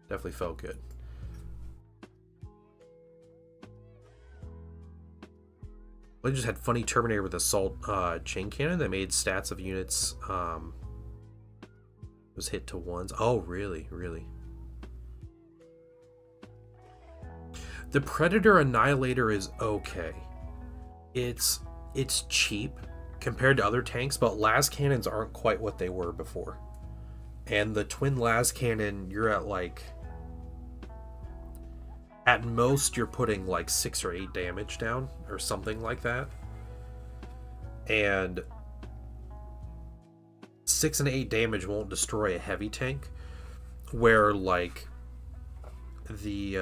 Definitely felt good. I just had funny Terminator with assault chain cannon that made stats of units was hit to ones. Oh, really? The Predator Annihilator is okay. It's cheap compared to other tanks, but las cannons aren't quite what they were before. And the twin las cannon, you're at like, at most you're putting like 6 or 8 damage down or something like that. And 6 and 8 damage won't destroy a heavy tank, where like the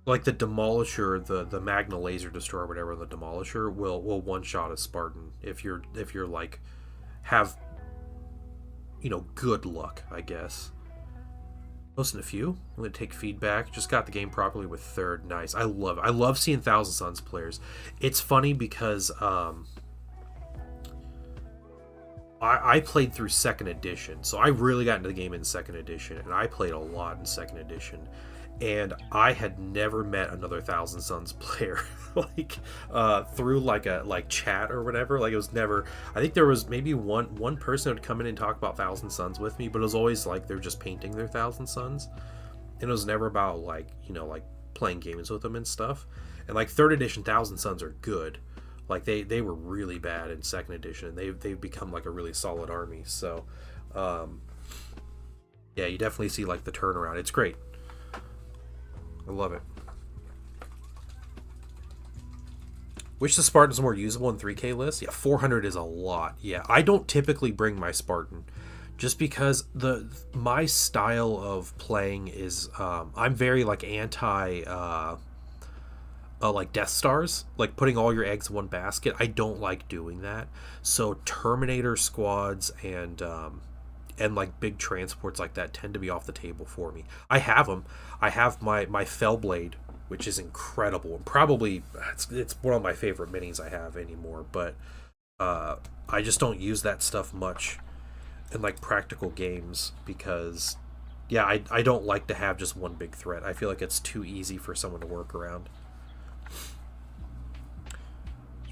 Demolisher, the Magna Laser Destroyer, whatever, the Demolisher will one shot a Spartan if you're like have, you know, good luck, I guess. Listen, a few. I'm gonna take feedback. Just got the game properly with 3rd. Nice. I love seeing Thousand Suns players. It's funny because I played through 2nd edition, so I really got into the game in 2nd edition, and I played a lot in 2nd edition. and I had never met another Thousand Suns player like through like chat or whatever. Like it was never. I think there was maybe one person who would come in and talk about Thousand Suns with me, but it was always like they're just painting their Thousand Suns, and it was never about like like playing games with them and stuff. And like third edition Thousand Suns are good. Like they were really bad in second edition, and they've become like a really solid army. So yeah, you definitely see like the turnaround. It's great. I love it. Which the Spartan's more usable in 3K lists? Yeah, 400 is a lot. Yeah, I don't typically bring my Spartan, just because my style of playing is I'm very like anti like Death Stars, like putting all your eggs in one basket. I don't like doing that. So Terminator squads and like big transports like that tend to be off the table for me. I have them. I have my Fellblade, which is incredible, and probably it's one of my favorite minis I have anymore. But I just don't use that stuff much in like practical games because, yeah, I don't like to have just one big threat. I feel like it's too easy for someone to work around.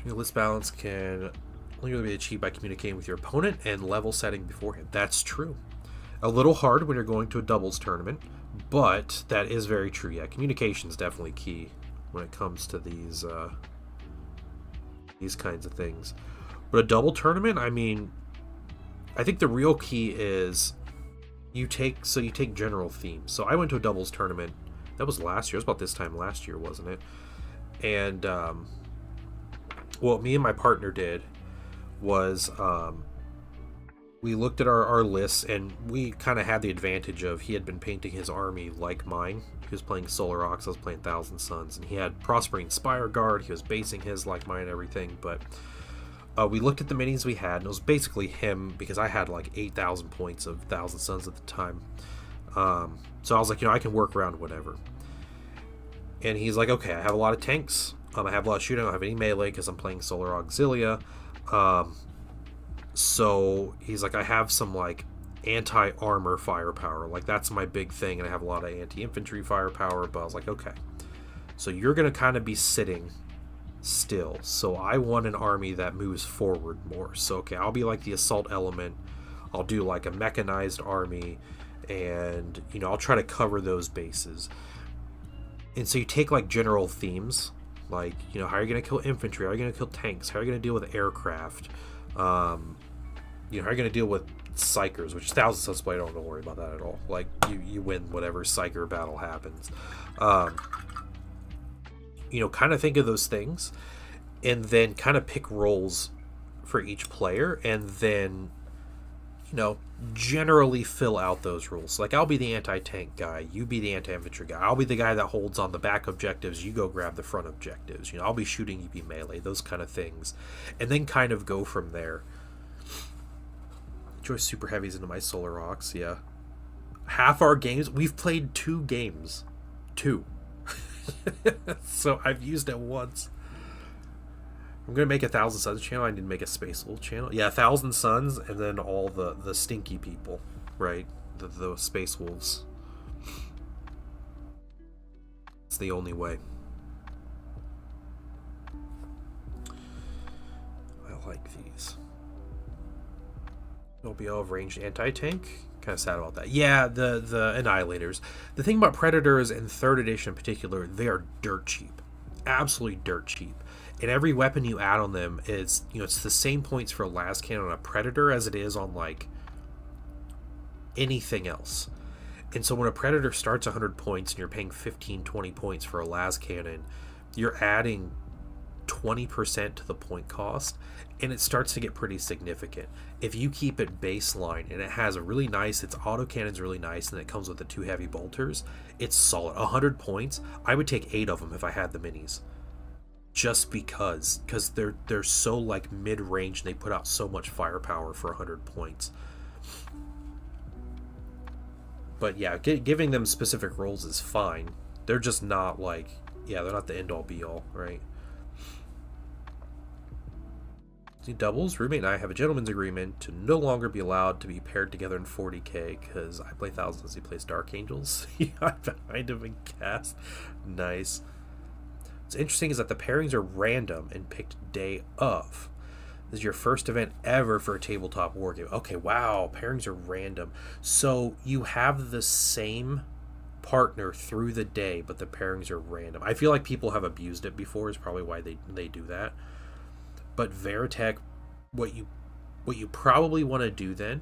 List balance can only really be achieved by communicating with your opponent and level setting beforehand. That's true. A little hard when you're going to a doubles tournament, but that is very true. Yeah, communication is definitely key when it comes to these kinds of things. But a double tournament, I mean, I think the real key is you take general themes. So I went to a doubles tournament. That was last year. It was about this time last year, wasn't it? And what me and my partner did was we looked at our lists, and we kind of had the advantage of he had been painting his army like mine. He was playing Solar Ox, I was playing Thousand Suns, and he had Prospering Spire Guard. He was basing his like mine and everything, but we looked at the minis we had, and it was basically him because I had like 8,000 points of Thousand Suns at the time. So I was like, I can work around whatever. And he's like, okay, I have a lot of tanks. I have a lot of shooting. I don't have any melee because I'm playing Solar Auxilia. So he's like, I have some like anti-armor firepower. Like that's my big thing. And I have a lot of anti-infantry firepower. But I was like, okay, so you're going to kind of be sitting still. So I want an army that moves forward more. So, okay, I'll be like the assault element. I'll do like a mechanized army. And, I'll try to cover those bases. And so you take like general themes, like, how are you going to kill infantry? How are you going to kill tanks? How are you going to deal with aircraft? How are you going to deal with psychers, which Thousand Suns play, don't worry about that at all. Like, you win whatever psycher battle happens. Kind of think of those things, and then kind of pick roles for each player, and then, generally fill out those rules. Like, I'll be the anti-tank guy, you be the anti-infantry guy, I'll be the guy that holds on the back objectives, you go grab the front objectives, I'll be shooting, you be melee, those kind of things, and then kind of go from there. Enjoy super heavies into my Solar Ox, yeah. Half our games, we've played 2 games. 2. So I've used it once. I'm gonna make a Thousand Suns channel. I need to make a Space Wolf channel. Yeah, Thousand Suns, and then all the stinky people, right? The Space Wolves. It's the only way. I like these. OBL of ranged anti-tank. Kind of sad about that. Yeah, the Annihilators. The thing about Predators in 3rd edition in particular, they are dirt cheap. Absolutely dirt cheap. And every weapon you add on them is, it's the same points for a las cannon on a Predator as it is on, like, anything else. And so when a Predator starts 100 points and you're paying 15, 20 points for a las cannon, you're adding 20% to the point cost, and it starts to get pretty significant. If you keep it baseline and it has a really nice, its autocannon's really nice, and it comes with the 2 heavy bolters, it's solid. 100 points, I would take 8 of them if I had the minis. Just because they're so like mid-range, and they put out so much firepower for 100 points. But yeah, giving them specific roles is fine. They're just not like, they're not the end-all be-all, right? Doubles, roommate and I have a gentleman's agreement to no longer be allowed to be paired together in 40k because I play Thousands, he plays Dark Angels. I'm behind him in cast. Nice. What's interesting is that the pairings are random and picked day of. This is your first event ever for a tabletop wargame. Okay, wow, pairings are random. So you have the same partner through the day, but the pairings are random. I feel like people have abused it before, is probably why they do that. But Veritech, what you probably want to do then,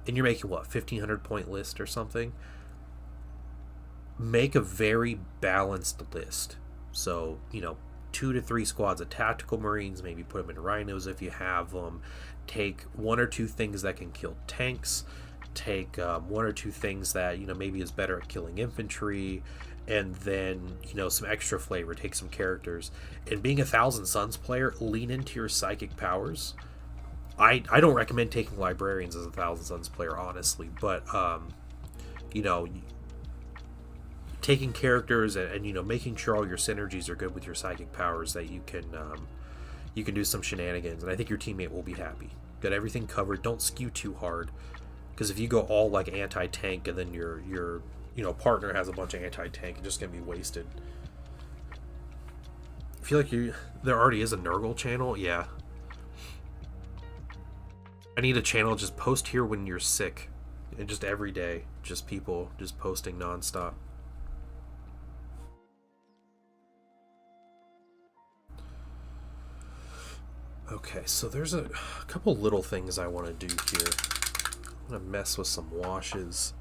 and you're making what, 1,500 point list or something, make a very balanced list. So, 2 to 3 squads of tactical marines, maybe put them in rhinos if you have them. Take 1 or 2 things that can kill tanks. Take 1 or 2 things that, maybe is better at killing infantry. And then, some extra flavor. Take some characters. And being a Thousand Suns player, lean into your psychic powers. I don't recommend taking librarians as a Thousand Suns player, honestly. But, taking characters and making sure all your synergies are good with your psychic powers, that you can do some shenanigans. And I think your teammate will be happy. Got everything covered. Don't skew too hard. Because if you go all like anti-tank and then your partner has a bunch of anti-tank, it's just gonna be wasted. I feel like there already is a Nurgle channel. Yeah, I need a channel. Just post here when you're sick, and just every day, just people just posting nonstop. Okay, so there's a couple little things I want to do here. I'm gonna mess with some washes.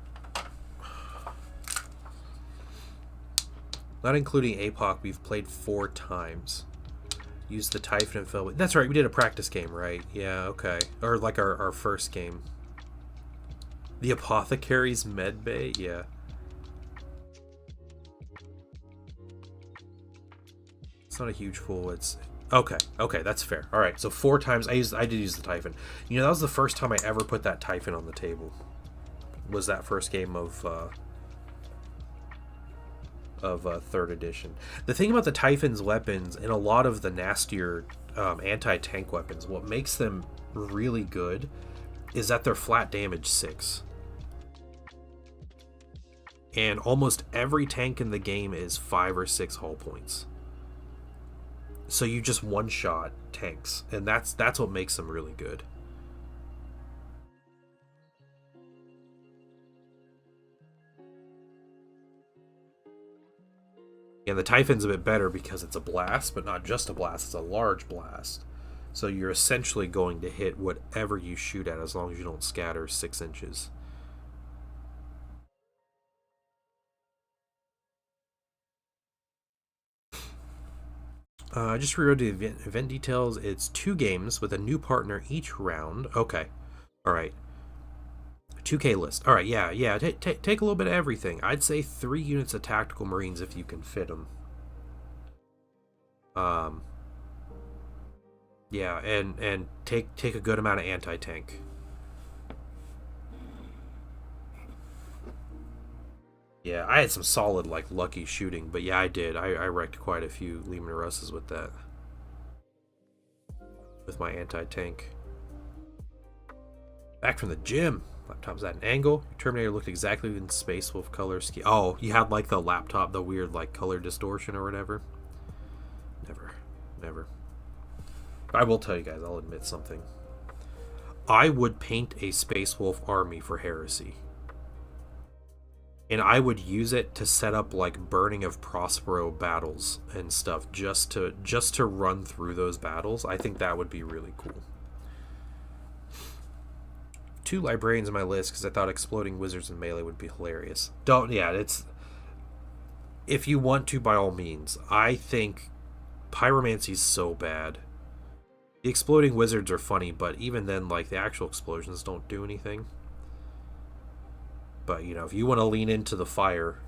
Not including APOC, we've played 4 times. Used the Typhon and fell. That's right, we did a practice game, right? Yeah, okay. Or like our first game. The Apothecary's Medbay? Yeah. It's not a huge fool, it's... Okay, that's fair. Alright, so 4 times, I did use the Typhon. That was the first time I ever put that Typhon on the table. Was that first game of 3rd edition. The thing about the Typhon's weapons and a lot of the nastier anti-tank weapons, what makes them really good is that they're flat damage 6. And almost every tank in the game is 5 or 6 hull points. So you just one-shot tanks, and that's what makes them really good. And the Typhon's a bit better because it's a blast, but not just a blast, it's a large blast. So you're essentially going to hit whatever you shoot at as long as you don't scatter 6 inches. I just rewrote the event details. It's 2 games with a new partner each round. Okay. Alright. 2K list. Alright, yeah. Take a little bit of everything. I'd say 3 units of tactical marines if you can fit them. Yeah, and take a good amount of anti-tank. Yeah, I had some solid, like, lucky shooting, but yeah, I did. I wrecked quite a few Lehman Russes with that. With my anti-tank. Back from the gym. Laptop's at an angle. Your Terminator looked exactly in Space Wolf color scheme. Oh, you had, like, the laptop, the weird, like, color distortion or whatever? Never. I will tell you guys, I'll admit something. I would paint a Space Wolf army for Heresy. And I would use it to set up like Burning of Prospero battles and stuff just to run through those battles. I think that would be really cool. 2 librarians on my list because I thought exploding wizards in melee would be hilarious. It's... If you want to, by all means. I think pyromancy's so bad. The exploding wizards are funny, but even then, like, the actual explosions don't do anything. But, if you want to lean into the fire,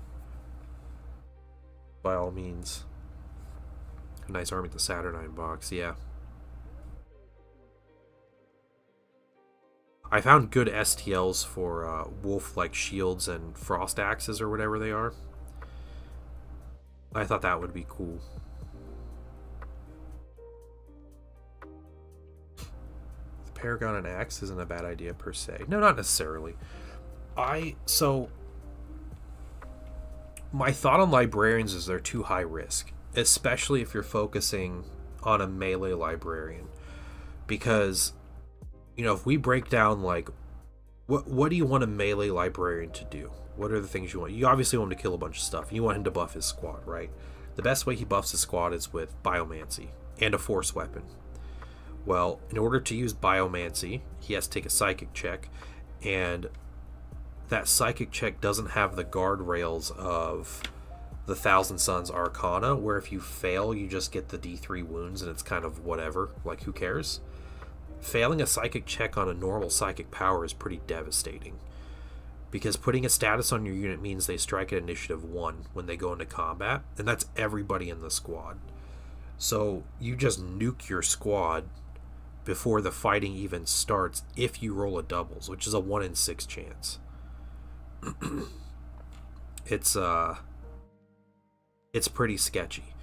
by all means. A nice army with the Saturnine box, yeah. I found good STLs for wolf-like shields and frost axes or whatever they are. I thought that would be cool. Paragon and Axe isn't a bad idea per se. No, not necessarily. So my thought on librarians is they're too high risk, especially if you're focusing on a melee librarian. Because, if we break down, like, what do you want a melee librarian to do? What are the things you want? You obviously want him to kill a bunch of stuff. You want him to buff his squad, right? The best way he buffs his squad is with Biomancy and a force weapon. Well, in order to use Biomancy, he has to take a psychic check, and that psychic check doesn't have the guardrails of the Thousand Suns Arcana, where if you fail, you just get the D3 wounds, and it's kind of whatever, like, who cares? Failing a psychic check on a normal psychic power is pretty devastating, because putting a status on your unit means they strike at initiative 1 when they go into combat, and that's everybody in the squad. So you just nuke your squad before the fighting even starts if you roll a doubles, which is a 1 in 6 chance. It's pretty sketchy.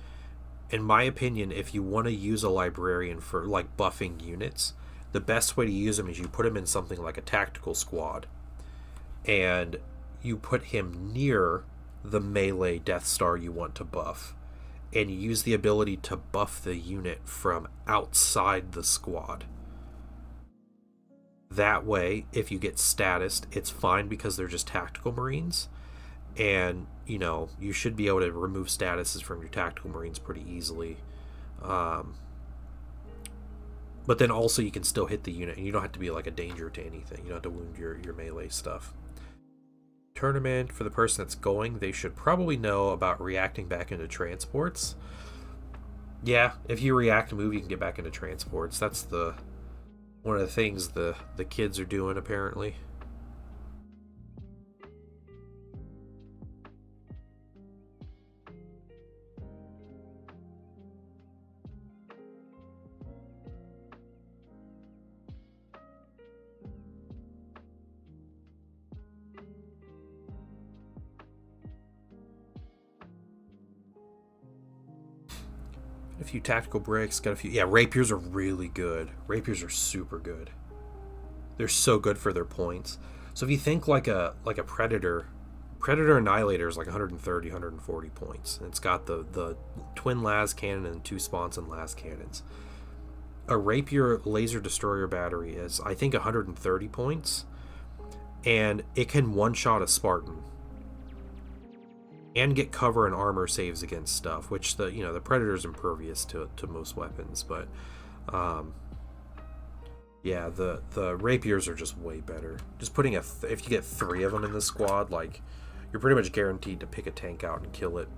In my opinion, if you want to use a librarian for, like, buffing units, the best way to use him is you put him in something like a tactical squad, and you put him near the melee Death Star you want to buff, and you use the ability to buff the unit from outside the squad. That way, if you get statused, it's fine because they're just tactical marines, and you should be able to remove statuses from your tactical marines pretty easily. But then also you can still hit the unit, and you don't have to be like a danger to anything. You don't have to wound your melee stuff. Tournament, for the person that's going, they should probably know about reacting back into transports. Yeah, if you react and move, you can get back into transports. That's one of the things the kids are doing, apparently. A few tactical breaks, got a few. Yeah, rapiers are really good. Rapiers are super good. They're so good for their points. So if you think like a Predator Annihilator is like 130, 140 points. And it's got the twin las cannon and 2 sponson las cannons. A Rapier laser destroyer battery is, I think, 130 points, and it can one-shot a Spartan and get cover and armor saves against stuff, which the Predator's impervious to most weapons, but yeah, the Rapiers are just way better. Just putting if you get 3 of them in the squad, like, you're pretty much guaranteed to pick a tank out and kill it.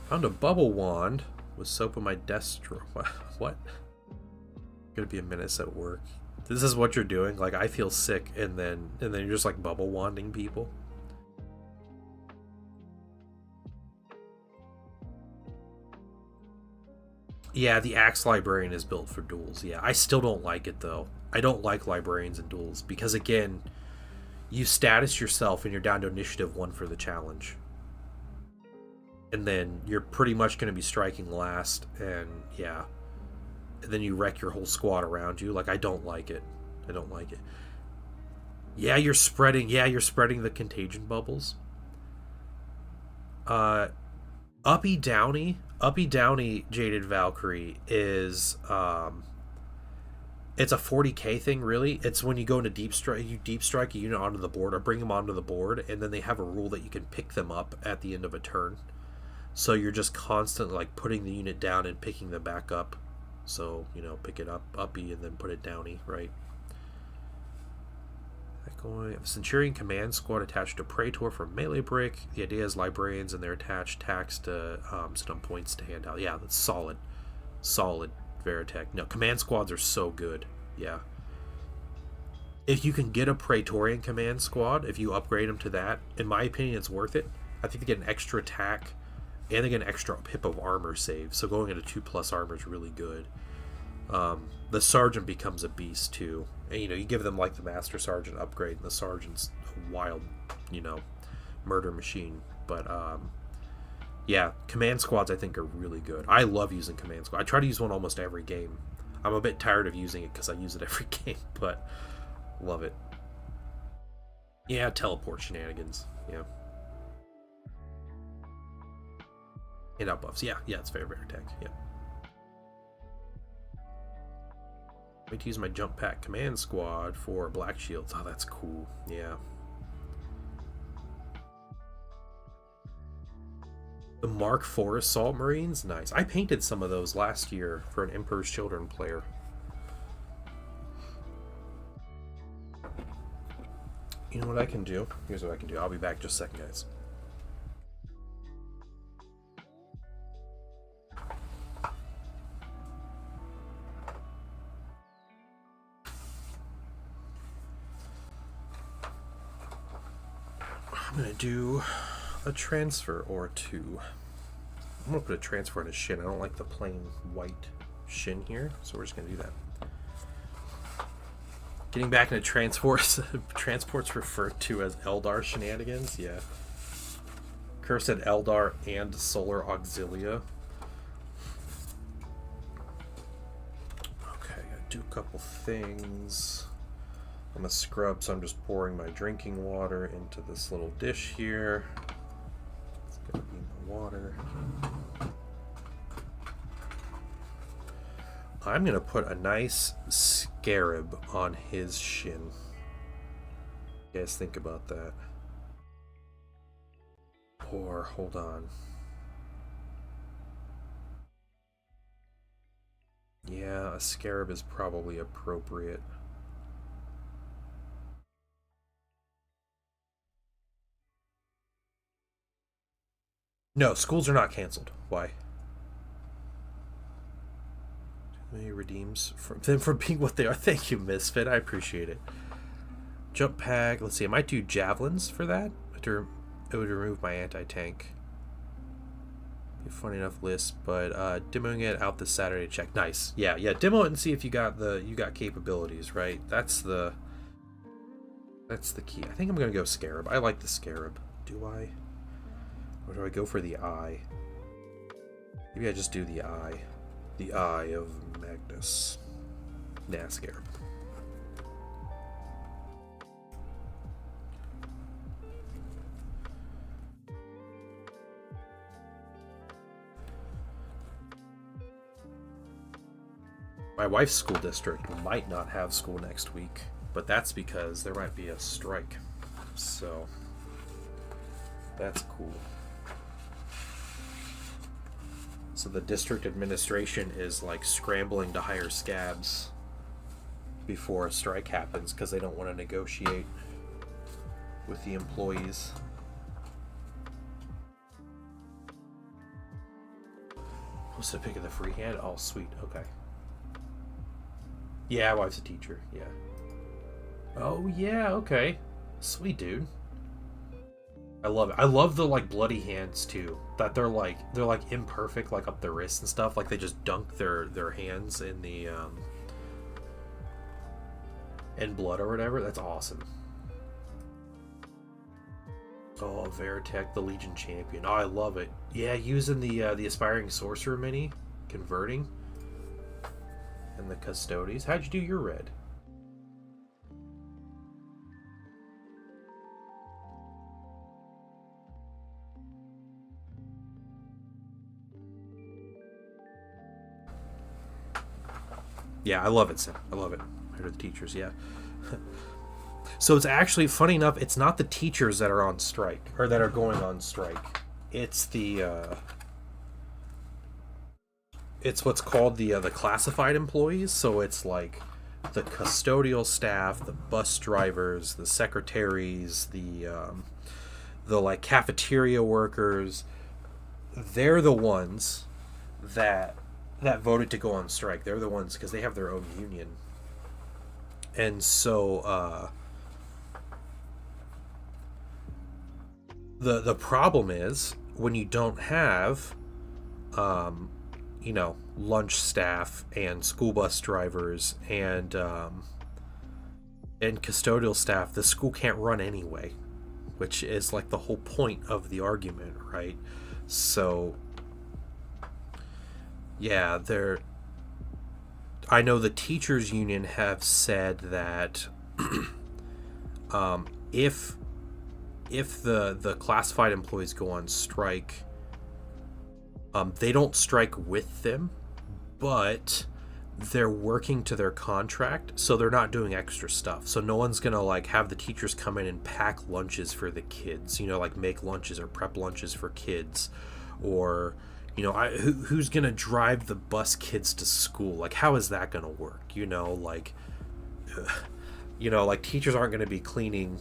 Found a bubble wand with soap on my desk drawer. What? Gonna be a menace at work. This is what you're doing? Like, I feel sick, and then you're just like bubble wanding people. Yeah, the Axe Librarian is built for duels. Yeah, I still don't like it, though. I don't like librarians in duels because, again, you status yourself and you're down to initiative 1 for the challenge. And then you're pretty much going to be striking last, and yeah. And then you wreck your whole squad around you. Like, I don't like it. I don't like it. Yeah, you're spreading the contagion bubbles. Uppy Downy Jaded Valkyrie is it's a 40k thing, really. It's when you go into deep strike a unit onto the board, or bring them onto the board, and then they have a rule that you can pick them up at the end of a turn. So you're just constantly, like, putting the unit down and picking them back up. So, pick it up, uppy, and then put it downy, right? Centurion Command Squad attached to Praetor for melee break. The idea is librarians and they're attached tax to stun points to hand out. Yeah, that's solid. Solid Veritech. No, command squads are so good. Yeah. If you can get a Praetorian command squad, if you upgrade them to that, in my opinion, it's worth it. I think they get an extra attack and they get an extra pip of armor save. So going into 2+ armor is really good. The Sergeant becomes a beast too. And, you give them like the Master Sergeant upgrade, and the Sergeant's a wild, murder machine. But yeah, command squads I think are really good. I love using command squad. I try to use one almost every game. I'm a bit tired of using it because I use it every game, but love it. Yeah, teleport shenanigans. Yeah. Hit out buffs. Yeah, it's favorite attack. Yeah. Wait to use my jump pack command squad for black shields. Oh, that's cool. Yeah. The Mark IV Assault Marines? Nice. I painted some of those last year for an Emperor's Children player. You know what I can do? Here's what I can do. I'll be back just a second, guys. I'm going to do a transfer or two. I'm going to put a transfer on a shin. I don't like the plain white shin here, so we're just going to do that. Getting back into transports referred to as Eldar shenanigans. Yeah. Cursed Eldar and Solar Auxilia. Okay, I gotta do a couple things. I'm a scrub, so I'm just pouring my drinking water into this little dish here. It's gonna be my water. I'm gonna put a nice scarab on his shin. You guys think about that. Or, hold on. Yeah, a scarab is probably appropriate. No, schools are not canceled. Why? Too many redeems from them for being what they are. Thank you, Misfit. I appreciate it. Jump pack. Let's see. I might do javelins for that. It would remove my anti-tank. Be a funny enough list, but demoing it out this Saturday. Check. Nice. Yeah. Demo it and see if you got capabilities, right? That's the key. I think I'm gonna go scarab. I like the scarab. Do I? Or do I go for the eye? Maybe I just do the eye. The eye of Magnus. Nah, scarab. My wife's school district might not have school next week, but that's because there might be a strike. So, that's cool. So the district administration is like scrambling to hire scabs before a strike happens because they don't want to negotiate with the employees. What's the pick of the freehand? Oh, sweet. Okay. Yeah, wife's a teacher. Yeah. Oh, yeah. Okay. Sweet, dude. I love it. I love the like bloody hands too. That they're like imperfect, like up their wrists and stuff. Like they just dunk their hands in the in blood or whatever. That's awesome. Oh, Veritech, the Legion champion. Oh, I love it. Yeah, using the aspiring sorcerer mini, converting, and the custodies. How'd you do your red? Yeah, I love it, Sim. I love it. I heard the teachers, yeah. So it's actually, funny enough, it's not the teachers that are on strike, or that are going on strike. It's the, it's what's called the classified employees. So it's like the custodial staff, the bus drivers, the secretaries, the like cafeteria workers. They're the ones that voted to go on strike. They're the ones, because they have their own union. And so the problem is when you don't have lunch staff and school bus drivers and custodial staff, the school can't run anyway, which is like the whole point of the argument, right? So yeah, I know the teachers union have said that if the classified employees go on strike, they don't strike with them, but they're working to their contract, so they're not doing extra stuff. So no one's gonna like have the teachers come in and pack lunches for the kids, like make lunches or prep lunches for kids, or who's gonna drive the bus kids to school? Like, how is that gonna work? Like teachers aren't gonna be cleaning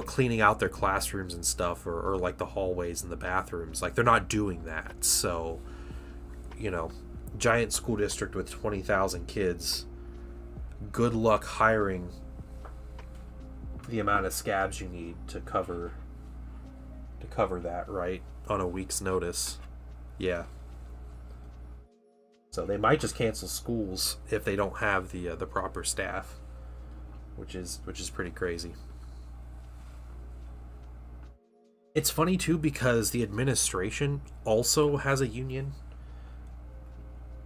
cleaning out their classrooms and stuff, or like the hallways and the bathrooms. Like, they're not doing that. So giant school district with 20,000 kids, good luck hiring the amount of scabs you need to cover that, right, on a week's notice. Yeah. So they might just cancel schools if they don't have the proper staff, which is pretty crazy. It's funny too because the administration also has a union.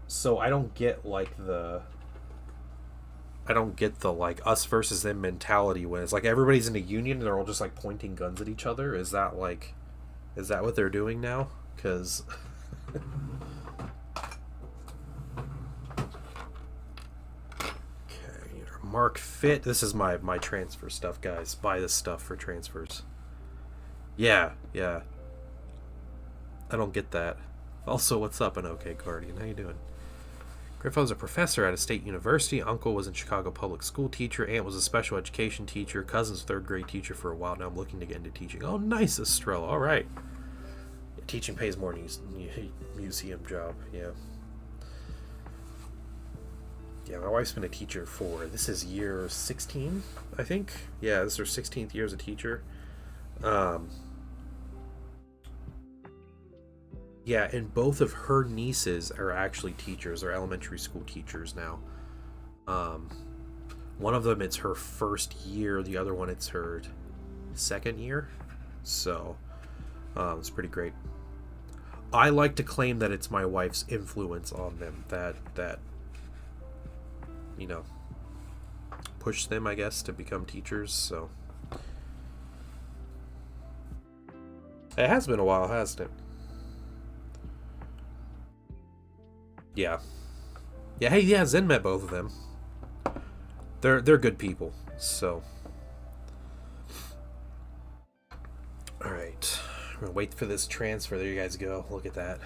So I don't get the like us versus them mentality when it's like everybody's in a union and they're all just like pointing guns at each other. Is that what they're doing now? Because okay, Mark Fit. This is my transfer stuff, guys. Buy this stuff for transfers. Yeah. I don't get that. Also, what's up, an OK Guardian? How you doing? Grandfather's a professor at a state university. Uncle was a Chicago public school teacher. Aunt was a special education teacher. Cousin's third grade teacher for a while. Now I'm looking to get into teaching. Oh, nice, Estrella. All right. Yeah, teaching pays more than a museum job. Yeah. Yeah, my wife's been a teacher this is year 16, I think. Yeah, this is her 16th year as a teacher. Yeah, and both of her nieces are actually teachers. They're elementary school teachers now. One of them, it's her first year. The other one, it's her second year. So, it's pretty great. I like to claim that it's my wife's influence on them that pushed them, I guess, to become teachers. So, it has been a while, hasn't it? Yeah. Hey, yeah, Zen met both of them. They're good people, so. Alright. I'm gonna wait for this transfer. There you guys go. Look at that.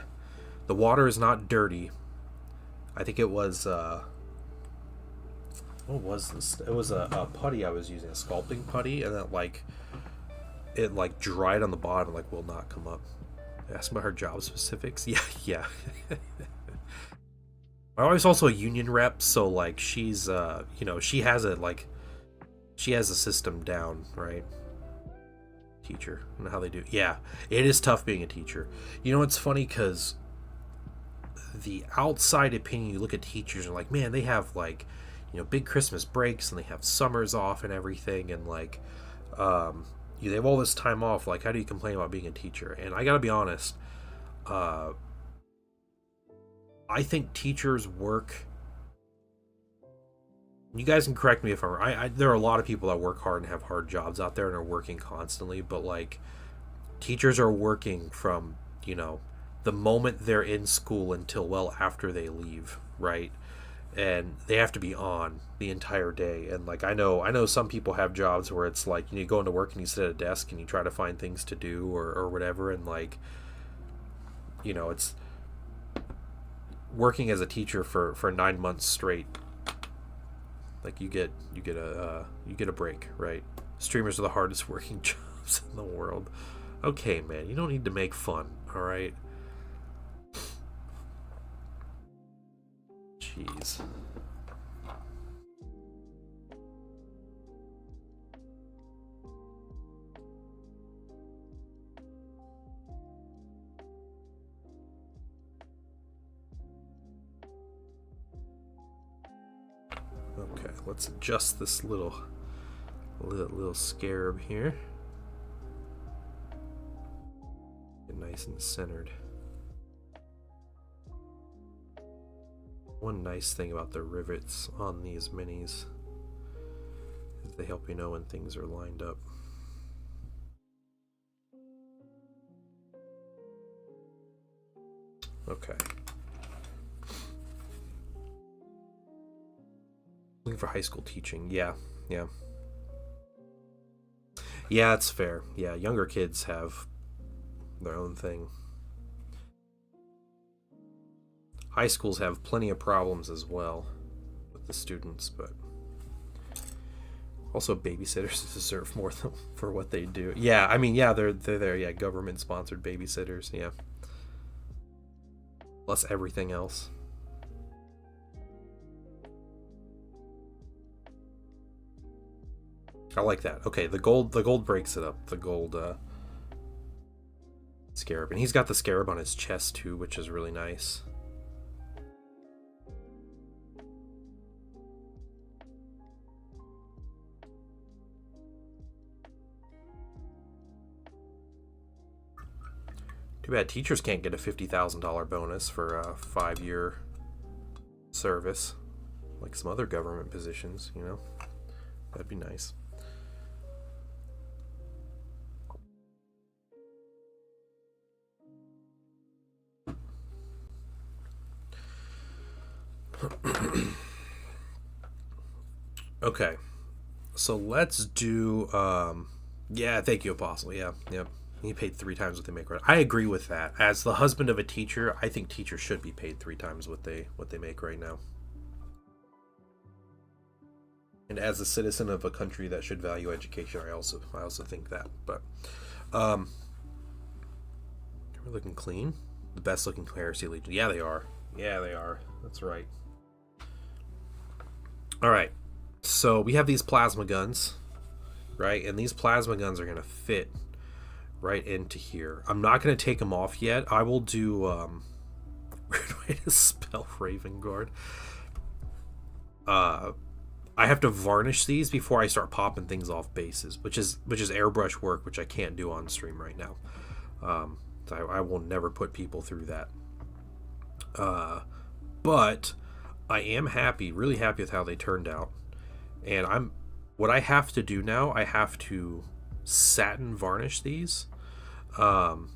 The water is not dirty. I think it was, what was this? It was a putty I was using, a sculpting putty, and it dried on the bottom, will not come up. Ask about her job specifics. Yeah. My wife's also a union rep, so she's she has a system down, right? Teacher, I don't know how they do. Yeah, it is tough being a teacher. It's funny because the outside opinion, you look at teachers and like, man, they have big Christmas breaks and they have summers off and everything, and they have all this time off. Like, how do you complain about being a teacher? And I gotta be honest, I think teachers work. You guys can correct me if I'm wrong. There are a lot of people that work hard and have hard jobs out there and are working constantly, but teachers are working from the moment they're in school until well after they leave, right? And they have to be on the entire day. And I know some people have jobs where it's you go into work and you sit at a desk and you try to find things to do or whatever, and it's working as a teacher for 9 months straight. You get a break, right? Streamers are the hardest working jobs in the world. Okay, man, you don't need to make fun, all right? Jeez. Okay, let's adjust this little scarab here. Get nice and centered. One nice thing about the rivets on these minis is they help you know when things are lined up. Okay. Looking for high school teaching. Yeah. Yeah, it's fair. Yeah, younger kids have their own thing. High schools have plenty of problems as well with the students, but also babysitters deserve more for what they do. Yeah, I mean, yeah, they're there. Yeah, government sponsored babysitters. Yeah, plus everything else. I like that. Okay, the gold breaks it up. The gold scarab, and he's got the scarab on his chest too, which is really nice. Too bad teachers can't get a $50,000 bonus for a 5-year service, like some other government positions. You know, that'd be nice. Okay, so let's do yeah, thank you, Apostle. Yeah, yep. He paid 3 times what they make right. I agree with that. As the husband of a teacher, I think teachers should be paid 3 times what they make right now. And as a citizen of a country that should value education, I also think that. But we're looking clean. The best looking Heresy Legion. Yeah, they are. Yeah, they are. That's right. All right. So we have these plasma guns, right? And these plasma guns are going to fit right into here. I'm not going to take them off yet. I will do weird way to spell Raven Guard. I have to varnish these before I start popping things off bases, which is airbrush work, which I can't do on stream right now. So I will never put people through that. But I am happy, really happy with how they turned out. And what I have to do now, I have to satin varnish these. I'm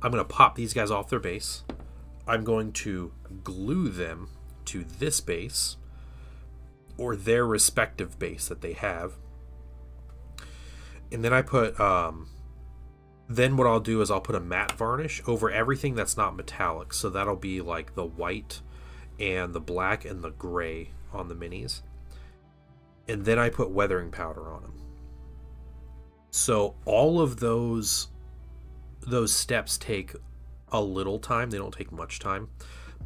going to pop these guys off their base. I'm going to glue them to this base or their respective base that they have. And then I put then what I'll do is I'll put a matte varnish over everything that's not metallic. So that'll be like the white and the black and the gray on the minis. And then I put weathering powder on them. So all of those steps take a little time. They don't take much time.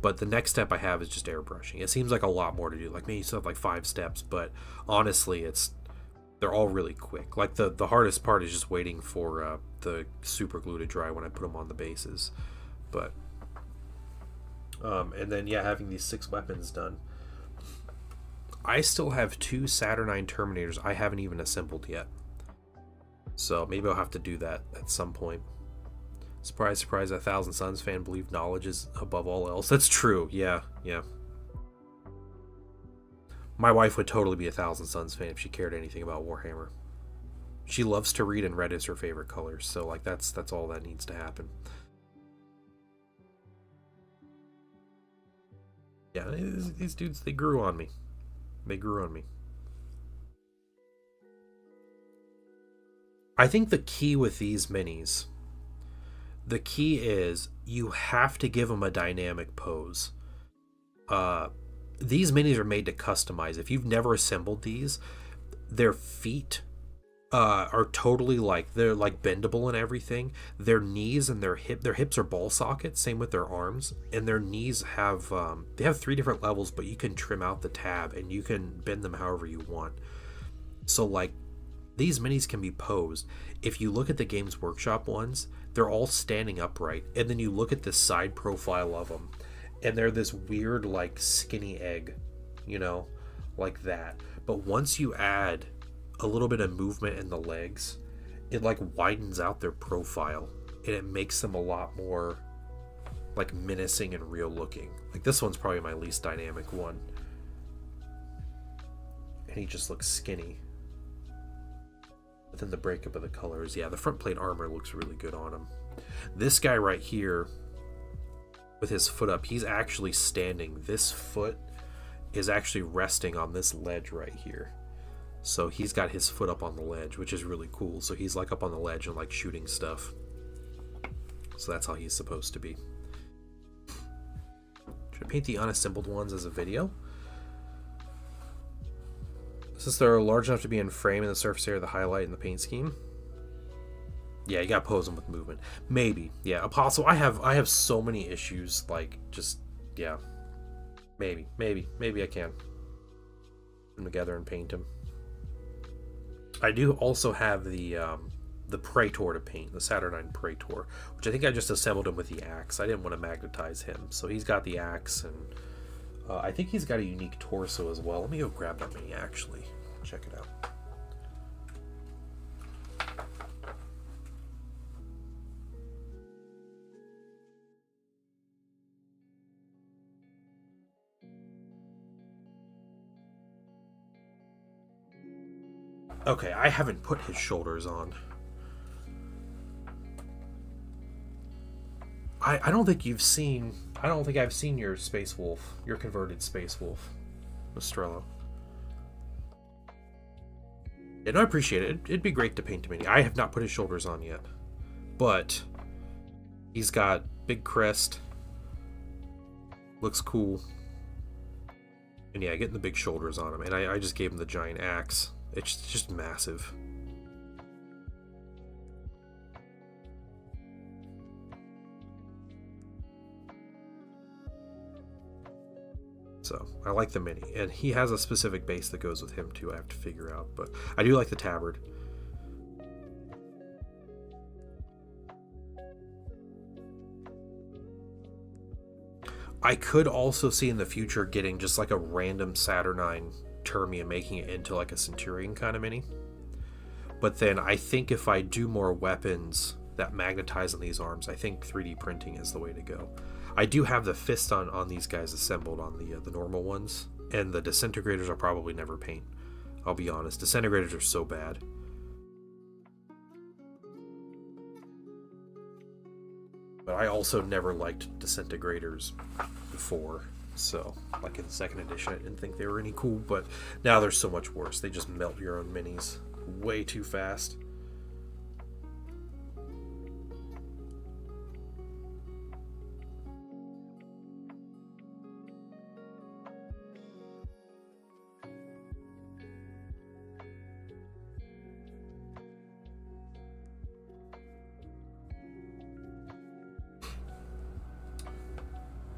But the next step I have is just airbrushing. It seems like a lot more to do. Like maybe you still have like 5 steps, but honestly, they're all really quick. Like the hardest part is just waiting for the super glue to dry when I put them on the bases. But and then yeah, having these 6 weapons done. I still have 2 Saturnine Terminators I haven't even assembled yet. So maybe I'll have to do that at some point. Surprise, surprise, a Thousand Suns fan believe knowledge is above all else. That's true. Yeah. My wife would totally be a Thousand Suns fan if she cared anything about Warhammer. She loves to read, and red is her favorite color. So like that's all that needs to happen. Yeah, these dudes, they grew on me. I think the key with these minis, the key is you have to give them a dynamic pose. These minis are made to customize. If you've never assembled these, their feet are totally they're like bendable and everything. Their knees and their hips are ball sockets. Same with their arms, and their knees have they have 3 different levels, but you can trim out the tab and you can bend them however you want. So like these minis can be posed. If you look at the Games Workshop ones, they're all standing upright, and then you look at the side profile of them, and they're this weird like skinny egg, you know, like that. But once you add a little bit of movement in the legs, it like widens out their profile, and it makes them a lot more like menacing and real looking. Like this one's probably my least dynamic one. And he just looks skinny. But then the breakup of the colors, yeah, the front plate armor looks really good on him. This guy right here, with his foot up, he's actually standing. This foot is actually resting on this ledge right here. So he's got his foot up on the ledge, which is really cool. So he's like up on the ledge and like shooting stuff. So that's how he's supposed to be. Should I paint the unassembled ones as a video? Since they're large enough to be in frame in the surface area of the highlight and the paint scheme. Yeah, you gotta pose them with movement. Maybe. Yeah, Apostle, I have so many issues, like, just, yeah. Maybe I can. Put them together and paint them. I do also have the Praetor to paint, the Saturnine Praetor, which I think I just assembled him with the axe. I didn't want to magnetize him, so he's got the axe, and I think he's got a unique torso as well. Let me go grab that mini, actually. Check it out. Okay, I haven't put his shoulders on. I don't think you've seen... I don't think I've seen your Space Wolf, your converted Space Wolf, Mistrello. Yeah, no, I appreciate it. It'd be great to paint him in. I have not put his shoulders on yet. But he's got big crest. Looks cool. And yeah, getting the big shoulders on him. And I just gave him the giant axe. It's just massive. So, I like the mini. And he has a specific base that goes with him, too, I have to figure out. But I do like the tabard. I could also see in the future getting just like a random Saturnine Termi and making it into like a Centurion kind of mini. But then I think if I do more weapons that magnetize on these arms, I think 3D printing is the way to go. I do have the fist on these guys assembled on the normal ones, and the disintegrators I'll probably never paint. I'll be honest, disintegrators are so bad. But I also never liked disintegrators before, so like in the second edition I didn't think they were any cool, but now they're so much worse. They just melt your own minis way too fast.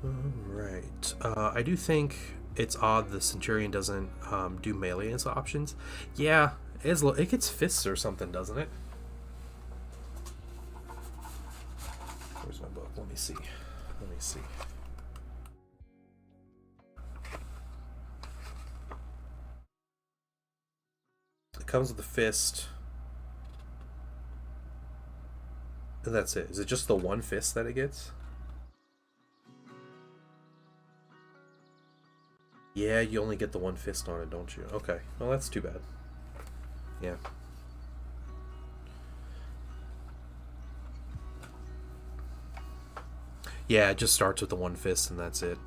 Alright, I do think it's odd the Centurion doesn't do melee as options. Yeah, it gets fists or something, doesn't it? Where's my book? Let me see. It comes with a fist. And that's it. Is it just the one fist that it gets? Yeah, you only get the one fist on it, don't you? Okay. Well, that's too bad. Yeah. Yeah, it just starts with the one fist and that's it.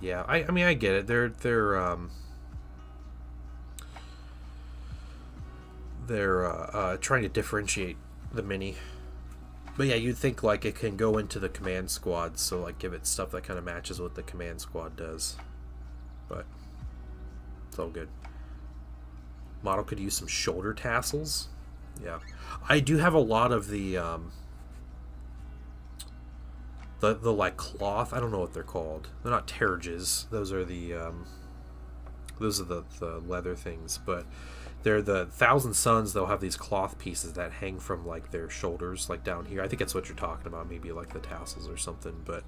Yeah, I mean I get it. They're trying to differentiate the mini. But yeah, you'd think like it can go into the command squad, so like give it stuff that kind of matches what the command squad does. But it's all good. Model could use some shoulder tassels. Yeah, I do have a lot of the like cloth. I don't know what they're called. They're not terrages. Those are the leather things. But they're the Thousand Suns. They'll have these cloth pieces that hang from like their shoulders, like down here. I think that's what you're talking about. Maybe like the tassels or something. But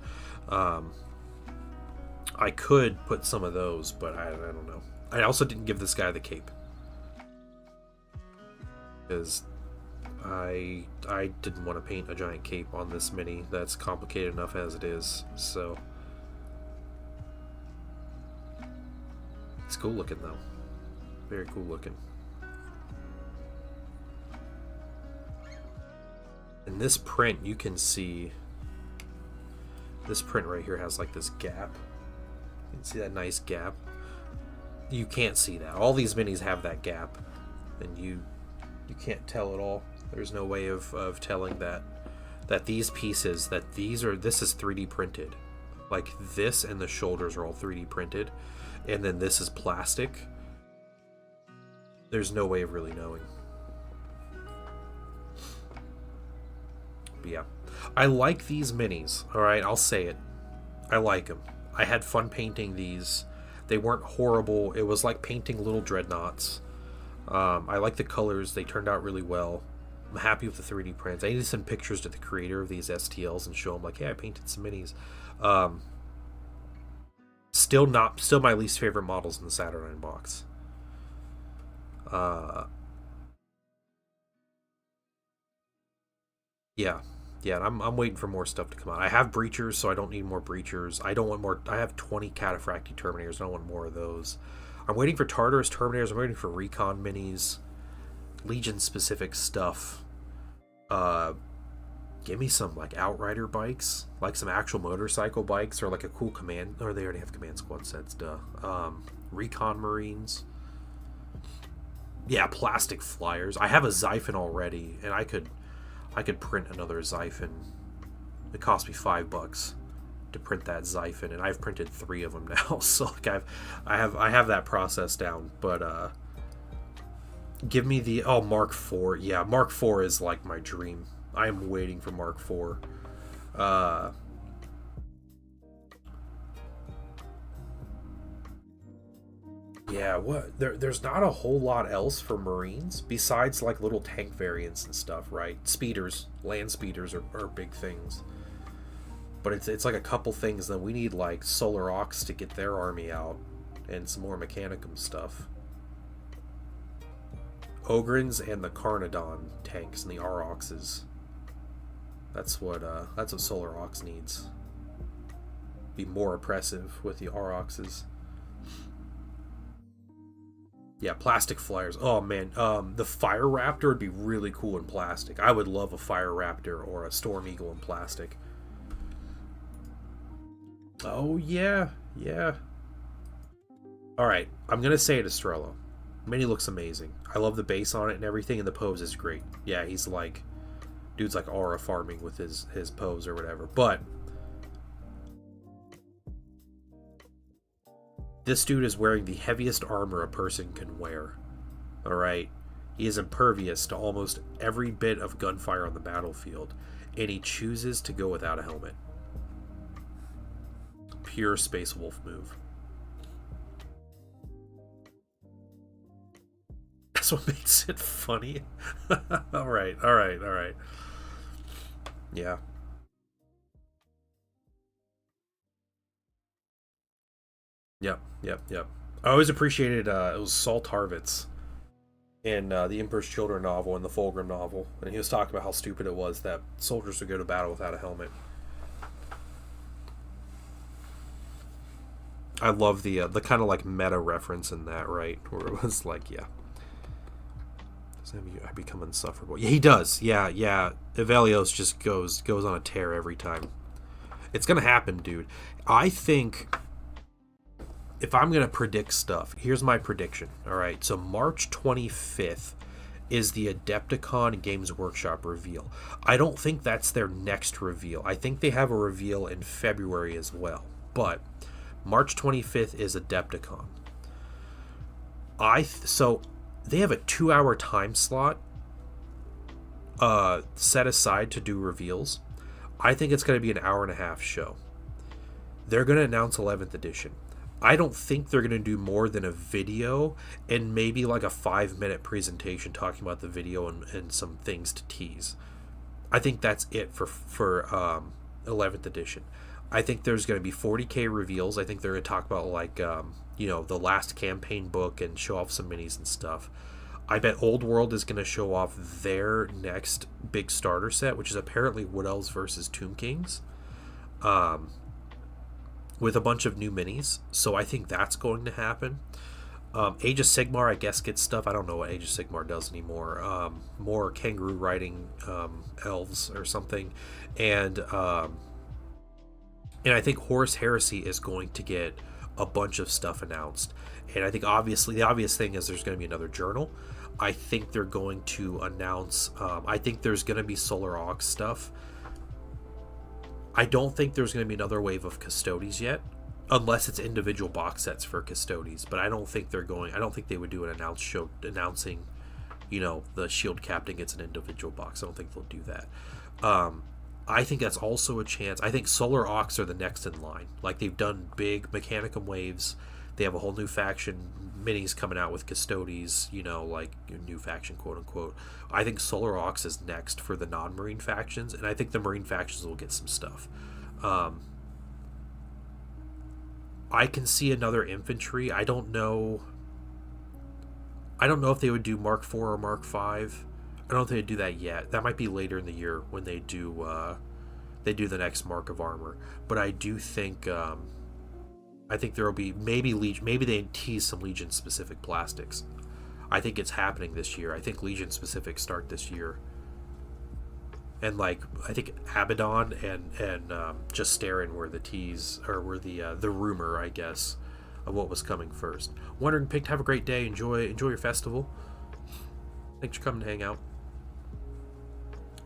I could put some of those, but I don't know. I also didn't give this guy the cape because I didn't want to paint a giant cape on this mini. That's complicated enough as it is. So it's cool looking though. Very cool looking. In this print, you can see this print right here has like this gap. You can see that nice gap. You can't see that. All these minis have that gap, and you can't tell at all. There's no way of telling that these pieces, this is 3D printed. Like this and the shoulders are all 3D printed, and then this is plastic. There's no way of really knowing. But yeah, I like these minis. All right, I'll say it. I like them. I had fun painting these. They weren't horrible. It was like painting little dreadnoughts. I like the colors. They turned out really well. I'm happy with the 3D prints. I need to send pictures to the creator of these STLs and show him like, hey, I painted some minis. Still my least favorite models in the Saturnine box. Yeah, I'm waiting for more stuff to come out. I have breachers, so I don't need more breachers. I don't want more. I have 20 Cataphractii Terminators. I don't want more of those. I'm waiting for Tartarus Terminators. I'm waiting for Recon minis, Legion specific stuff. Give me some like Outrider bikes, like some actual motorcycle bikes, or like a cool command. Or they already have command squad sets. Duh. Recon Marines. Yeah, plastic flyers. I have a Xiphon already, and I could print another Xiphon. It cost me $5 to print that Xiphon, and I've printed 3 of them now. So like I have that process down. But give me the Mark IV. Yeah, Mark IV is like my dream. I am waiting for Mark IV. Yeah, there's not a whole lot else for Marines besides like little tank variants and stuff, right? Speeders, land speeders are big things. But it's like a couple things that we need, like Solar Aux to get their army out, and some more Mechanicum stuff. Ogrins and the Carnodon tanks and the Aurochs. That's what Solar Aux needs. Be more oppressive with the Aurochs. Yeah, plastic flyers. Oh man, the Fire Raptor would be really cool in plastic. I would love a Fire Raptor or a Storm Eagle in plastic. Oh yeah. Alright, I'm gonna say it, Estrello. Mini looks amazing. I love the base on it and everything, and the pose is great. Yeah, he's like... Dude's like aura farming with his pose or whatever. But... this dude is wearing the heaviest armor a person can wear. Alright? He is impervious to almost every bit of gunfire on the battlefield. And he chooses to go without a helmet. Pure Space Wolf move. That's what makes it funny. Alright. Yeah. Yep. I always appreciated, it was Saul Tarvitz in the Emperor's Children novel and the Fulgrim novel, and he was talking about how stupid it was that soldiers would go to battle without a helmet. I love the kind of like meta reference in that, right? Where it was like, yeah. I become insufferable. Yeah, he does. Yeah. Evelios just goes on a tear every time. It's gonna happen, dude. I think if I'm gonna predict stuff, here's my prediction. Alright, so March 25th is the Adepticon Games Workshop reveal. I don't think that's their next reveal. I think they have a reveal in February as well. But March 25th is Adepticon. So they have a 2-hour time slot set aside to do reveals. I think it's going to be an 1.5-hour show. They're going to announce 11th edition. I don't think they're going to do more than a video and maybe like a 5-minute presentation talking about the video and some things to tease. I think that's it for 11th edition. I think there's going to be 40k reveals. I think they're going to talk about like the last campaign book and show off some minis and stuff. I bet Old World is going to show off their next big starter set, which is apparently Wood Elves versus Tomb Kings, with a bunch of new minis. So I think that's going to happen. Age of Sigmar, I guess, gets stuff. I don't know what Age of Sigmar does anymore. More kangaroo riding elves or something, and I think Horus Heresy is going to get a bunch of stuff announced. And I think obviously the obvious thing is there's going to be another journal. I think they're going to announce. I think there's going to be Solar Aux stuff. I don't think there's going to be another wave of Custodes yet. Unless it's individual box sets for Custodes, but I don't think they're going. I don't think they would do an announced show announcing, the Shield Captain gets an individual box. I don't think they'll do that. I think that's also a chance. I think Solar Aux are the next in line. Like, they've done big Mechanicum waves. They have a whole new faction minis coming out with Custodes. Like new faction, quote unquote. I think Solar Aux is next for the non-Marine factions, and I think the Marine factions will get some stuff. I can see another infantry. I don't know if they would do Mark IV or Mark V. I don't think they'd do that yet. That might be later in the year when they do the next Mark of Armor. But I do think there will be maybe they tease some Legion specific plastics. I think it's happening this year. I think Legion specific start this year. And I think Abaddon and Justarin were the tease, or were the rumor, I guess, of what was coming first. Wondering Picked, have a great day. Enjoy your festival. Thanks for coming to hang out.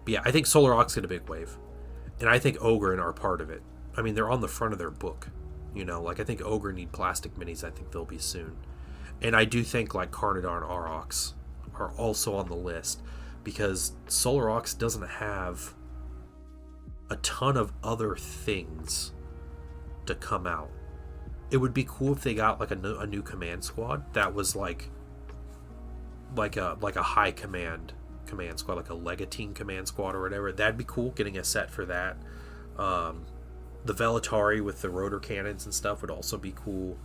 But yeah, I think Solar Aux get a big wave, and I think Ogre are part of it. I mean, they're on the front of their book. I think Ogre need plastic minis. I think they'll be soon, and I do think Carnadar and Aurochs are also on the list. Because Solar Aux doesn't have a ton of other things to come out. It would be cool if they got a new command squad that was like a high command squad, like a Legatine command squad or whatever. That'd be cool. Getting a set for that. The Velatari with the rotor cannons and stuff would also be cool.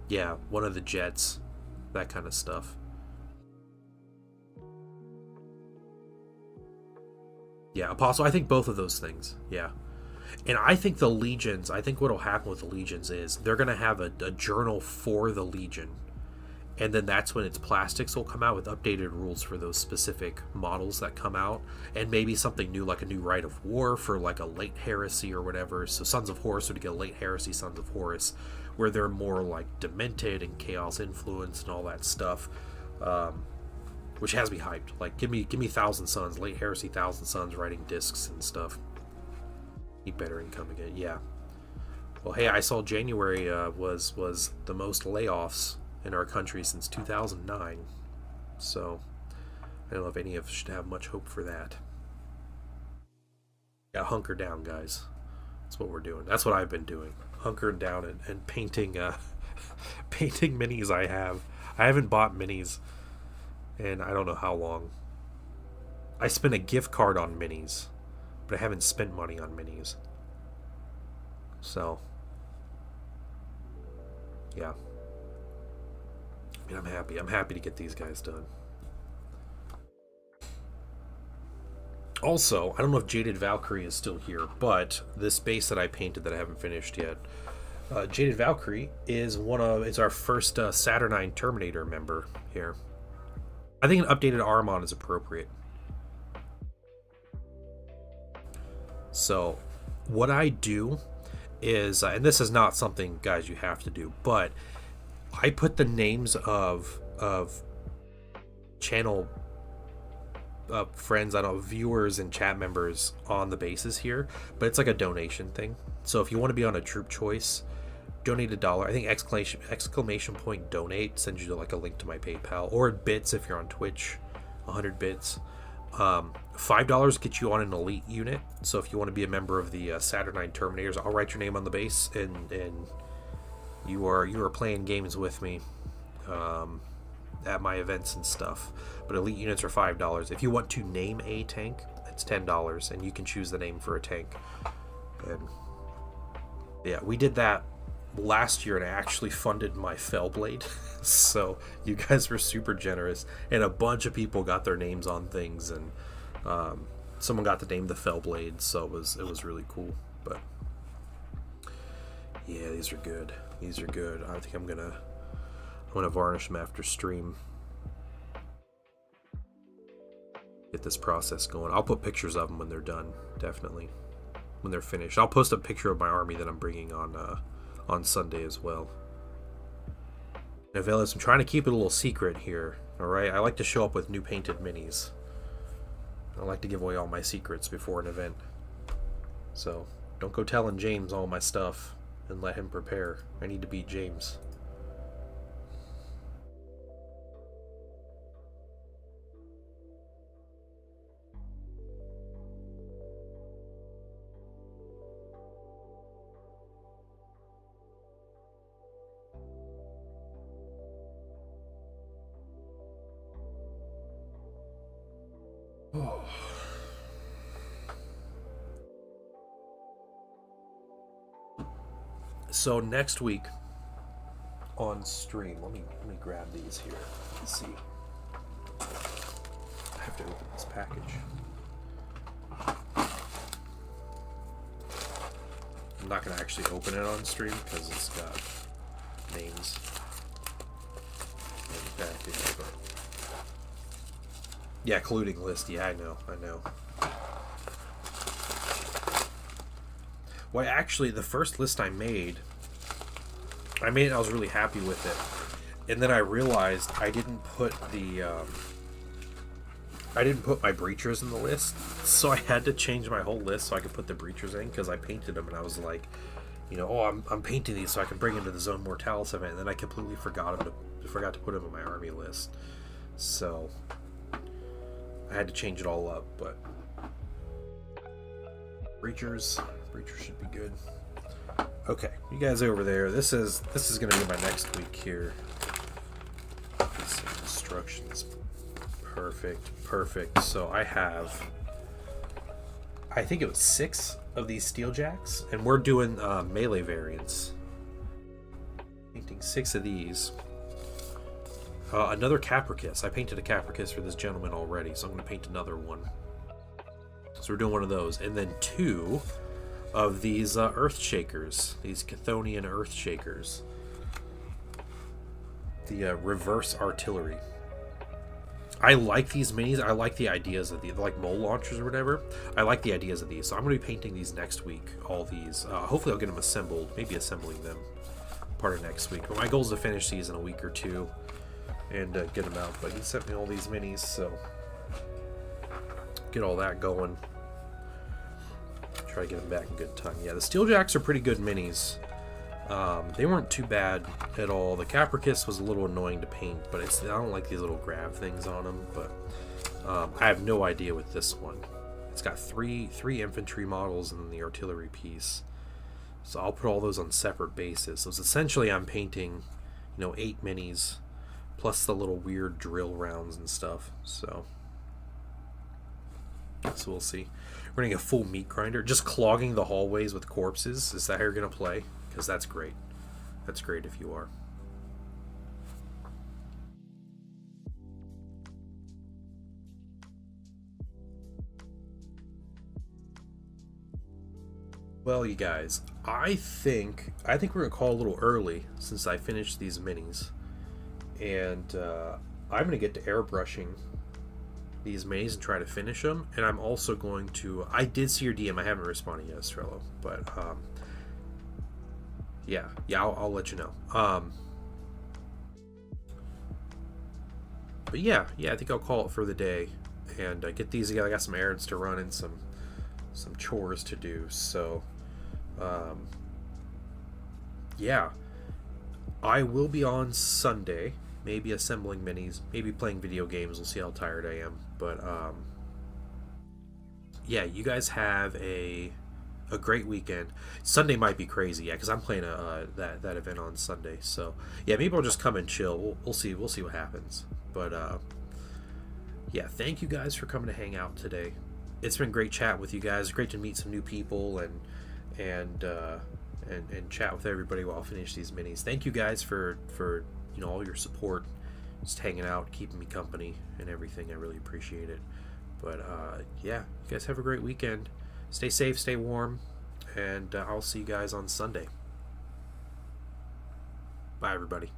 Yeah, one of the jets, that kind of stuff. Yeah, Apostle, I think both of those things, yeah. And I think the Legions, I think what'll happen with the Legions is they're going to have a journal for the Legion. And then that's when its plastics will come out with updated rules for those specific models that come out. And maybe something new, like a new Rite of War for a late Heresy or whatever. So Sons of Horus would get a late Heresy Sons of Horus, where they're more demented and chaos influence and all that stuff. Which has me hyped. Give me Thousand Sons, late Heresy Thousand Sons, writing discs and stuff. Need better income again. Yeah. Well, hey, I saw January was the most layoffs in our country since 2009. So I don't know if any of us should have much hope for that. Yeah, hunker down, guys. That's what we're doing. That's what I've been doing. Hunkering down and painting painting minis I have. I haven't bought minis and I don't know how long. I spent a gift card on minis, but I haven't spent money on minis. So, yeah. I mean, I'm happy. I'm happy to get these guys done. Also, I don't know if Jaded Valkyrie is still here, but this base that I painted that I haven't finished yet, Jaded Valkyrie is our first Saturnine Terminator member here. I think an updated Armon is appropriate. So, what I do is, and this is not something, guys, you have to do, but I put the names of channel friends, I don't know, viewers and chat members on the bases here, but it's like a donation thing. So if you want to be on a troop choice, donate $1. I think exclamation point donate sends you like a link to my PayPal, or bits if you're on Twitch, 100 bits. $5 gets you on an elite unit. So if you want to be a member of the Saturnine Terminators, I'll write your name on the base, and you are playing games with me at my events and stuff. But elite units are $5. If you want to name a tank, it's $10, and you can choose the name for a tank. And yeah, we did that last year, and I actually funded my Fellblade. So you guys were super generous, and a bunch of people got their names on things, and someone got to name the Fellblade, so it was really cool. But yeah, these are good. These are good. I think I'm gonna varnish them after stream. Get this process going. I'll put pictures of them when they're done. Definitely, when they're finished. I'll post a picture of my army that I'm bringing on Sunday as well. Now, Velas, I'm trying to keep it a little secret here. All right, I like to show up with new painted minis. I like to give away all my secrets before an event. So don't go telling James all my stuff and let him prepare. I need to beat James. Oh. So next week on stream, let me grab these here. Let's see. I have to open this package. I'm not gonna actually open it on stream because it's got names in the package. But yeah, colluding list. Yeah, I know. Well, actually, the first list I made it, I was really happy with it. And then I realized I didn't put my breachers in the list. So I had to change my whole list so I could put the breachers in, because I painted them and I was like, I'm painting these so I can bring them to the Zone Mortalis event. And then I completely forgot to put them in my army list. So I had to change it all up, but breachers should be good. Okay, you guys over there. This is going to be my next week here. Some instructions. Perfect. So I think it was 6 of these Steeljacks, and we're doing melee variants. Painting 6 of these. Another Capricus. I painted a Capricus for this gentleman already, so I'm going to paint another one. So we're doing one of those. And then 2 of these Earth Shakers. These Chthonian Earth Shakers. The reverse artillery. I like these minis. I like the ideas of these, like mole launchers or whatever. I like the ideas of these. So I'm going to be painting these next week. All these. Hopefully I'll get them assembled. Maybe assembling them part of next week. But my goal is to finish these in a week or 2. And get them out. But he sent me all these minis, so get all that going. Try to get them back in good time. Yeah, the Steeljacks are pretty good minis. They weren't too bad at all. The Capricus was a little annoying to paint, but I don't like these little grab things on them. But I have no idea with this one. It's got three infantry models and then the artillery piece. So I'll put all those on separate bases. So it's essentially I'm painting, 8 minis plus the little weird drill rounds and stuff. So we'll see. We're running a full meat grinder, just clogging the hallways with corpses. Is that how you're gonna play? Because that's great. That's great if you are. Well, you guys, I think we're gonna call a little early since I finished these minis, and I'm gonna get to airbrushing these minis and try to finish them. And I'm also going to. I did see your DM. I haven't responded yet, Estrello, but yeah, I'll let you know. But yeah, I think I'll call it for the day and get these together. I got some errands to run and some chores to do. So, yeah, I will be on Sunday. Maybe assembling minis, maybe playing video games. We'll see how tired I am. But yeah, you guys have a great weekend. Sunday might be crazy, yeah, because I'm playing that event on Sunday. So yeah, maybe I'll just come and chill. We'll see what happens. But yeah, thank you guys for coming to hang out today. It's been great chat with you guys. Great to meet some new people and and chat with everybody while I finish these minis. Thank you guys for all your support, just hanging out, keeping me company, and everything. I really appreciate it. But yeah, you guys have a great weekend. Stay safe, stay warm, and I'll see you guys on Sunday. Bye, everybody.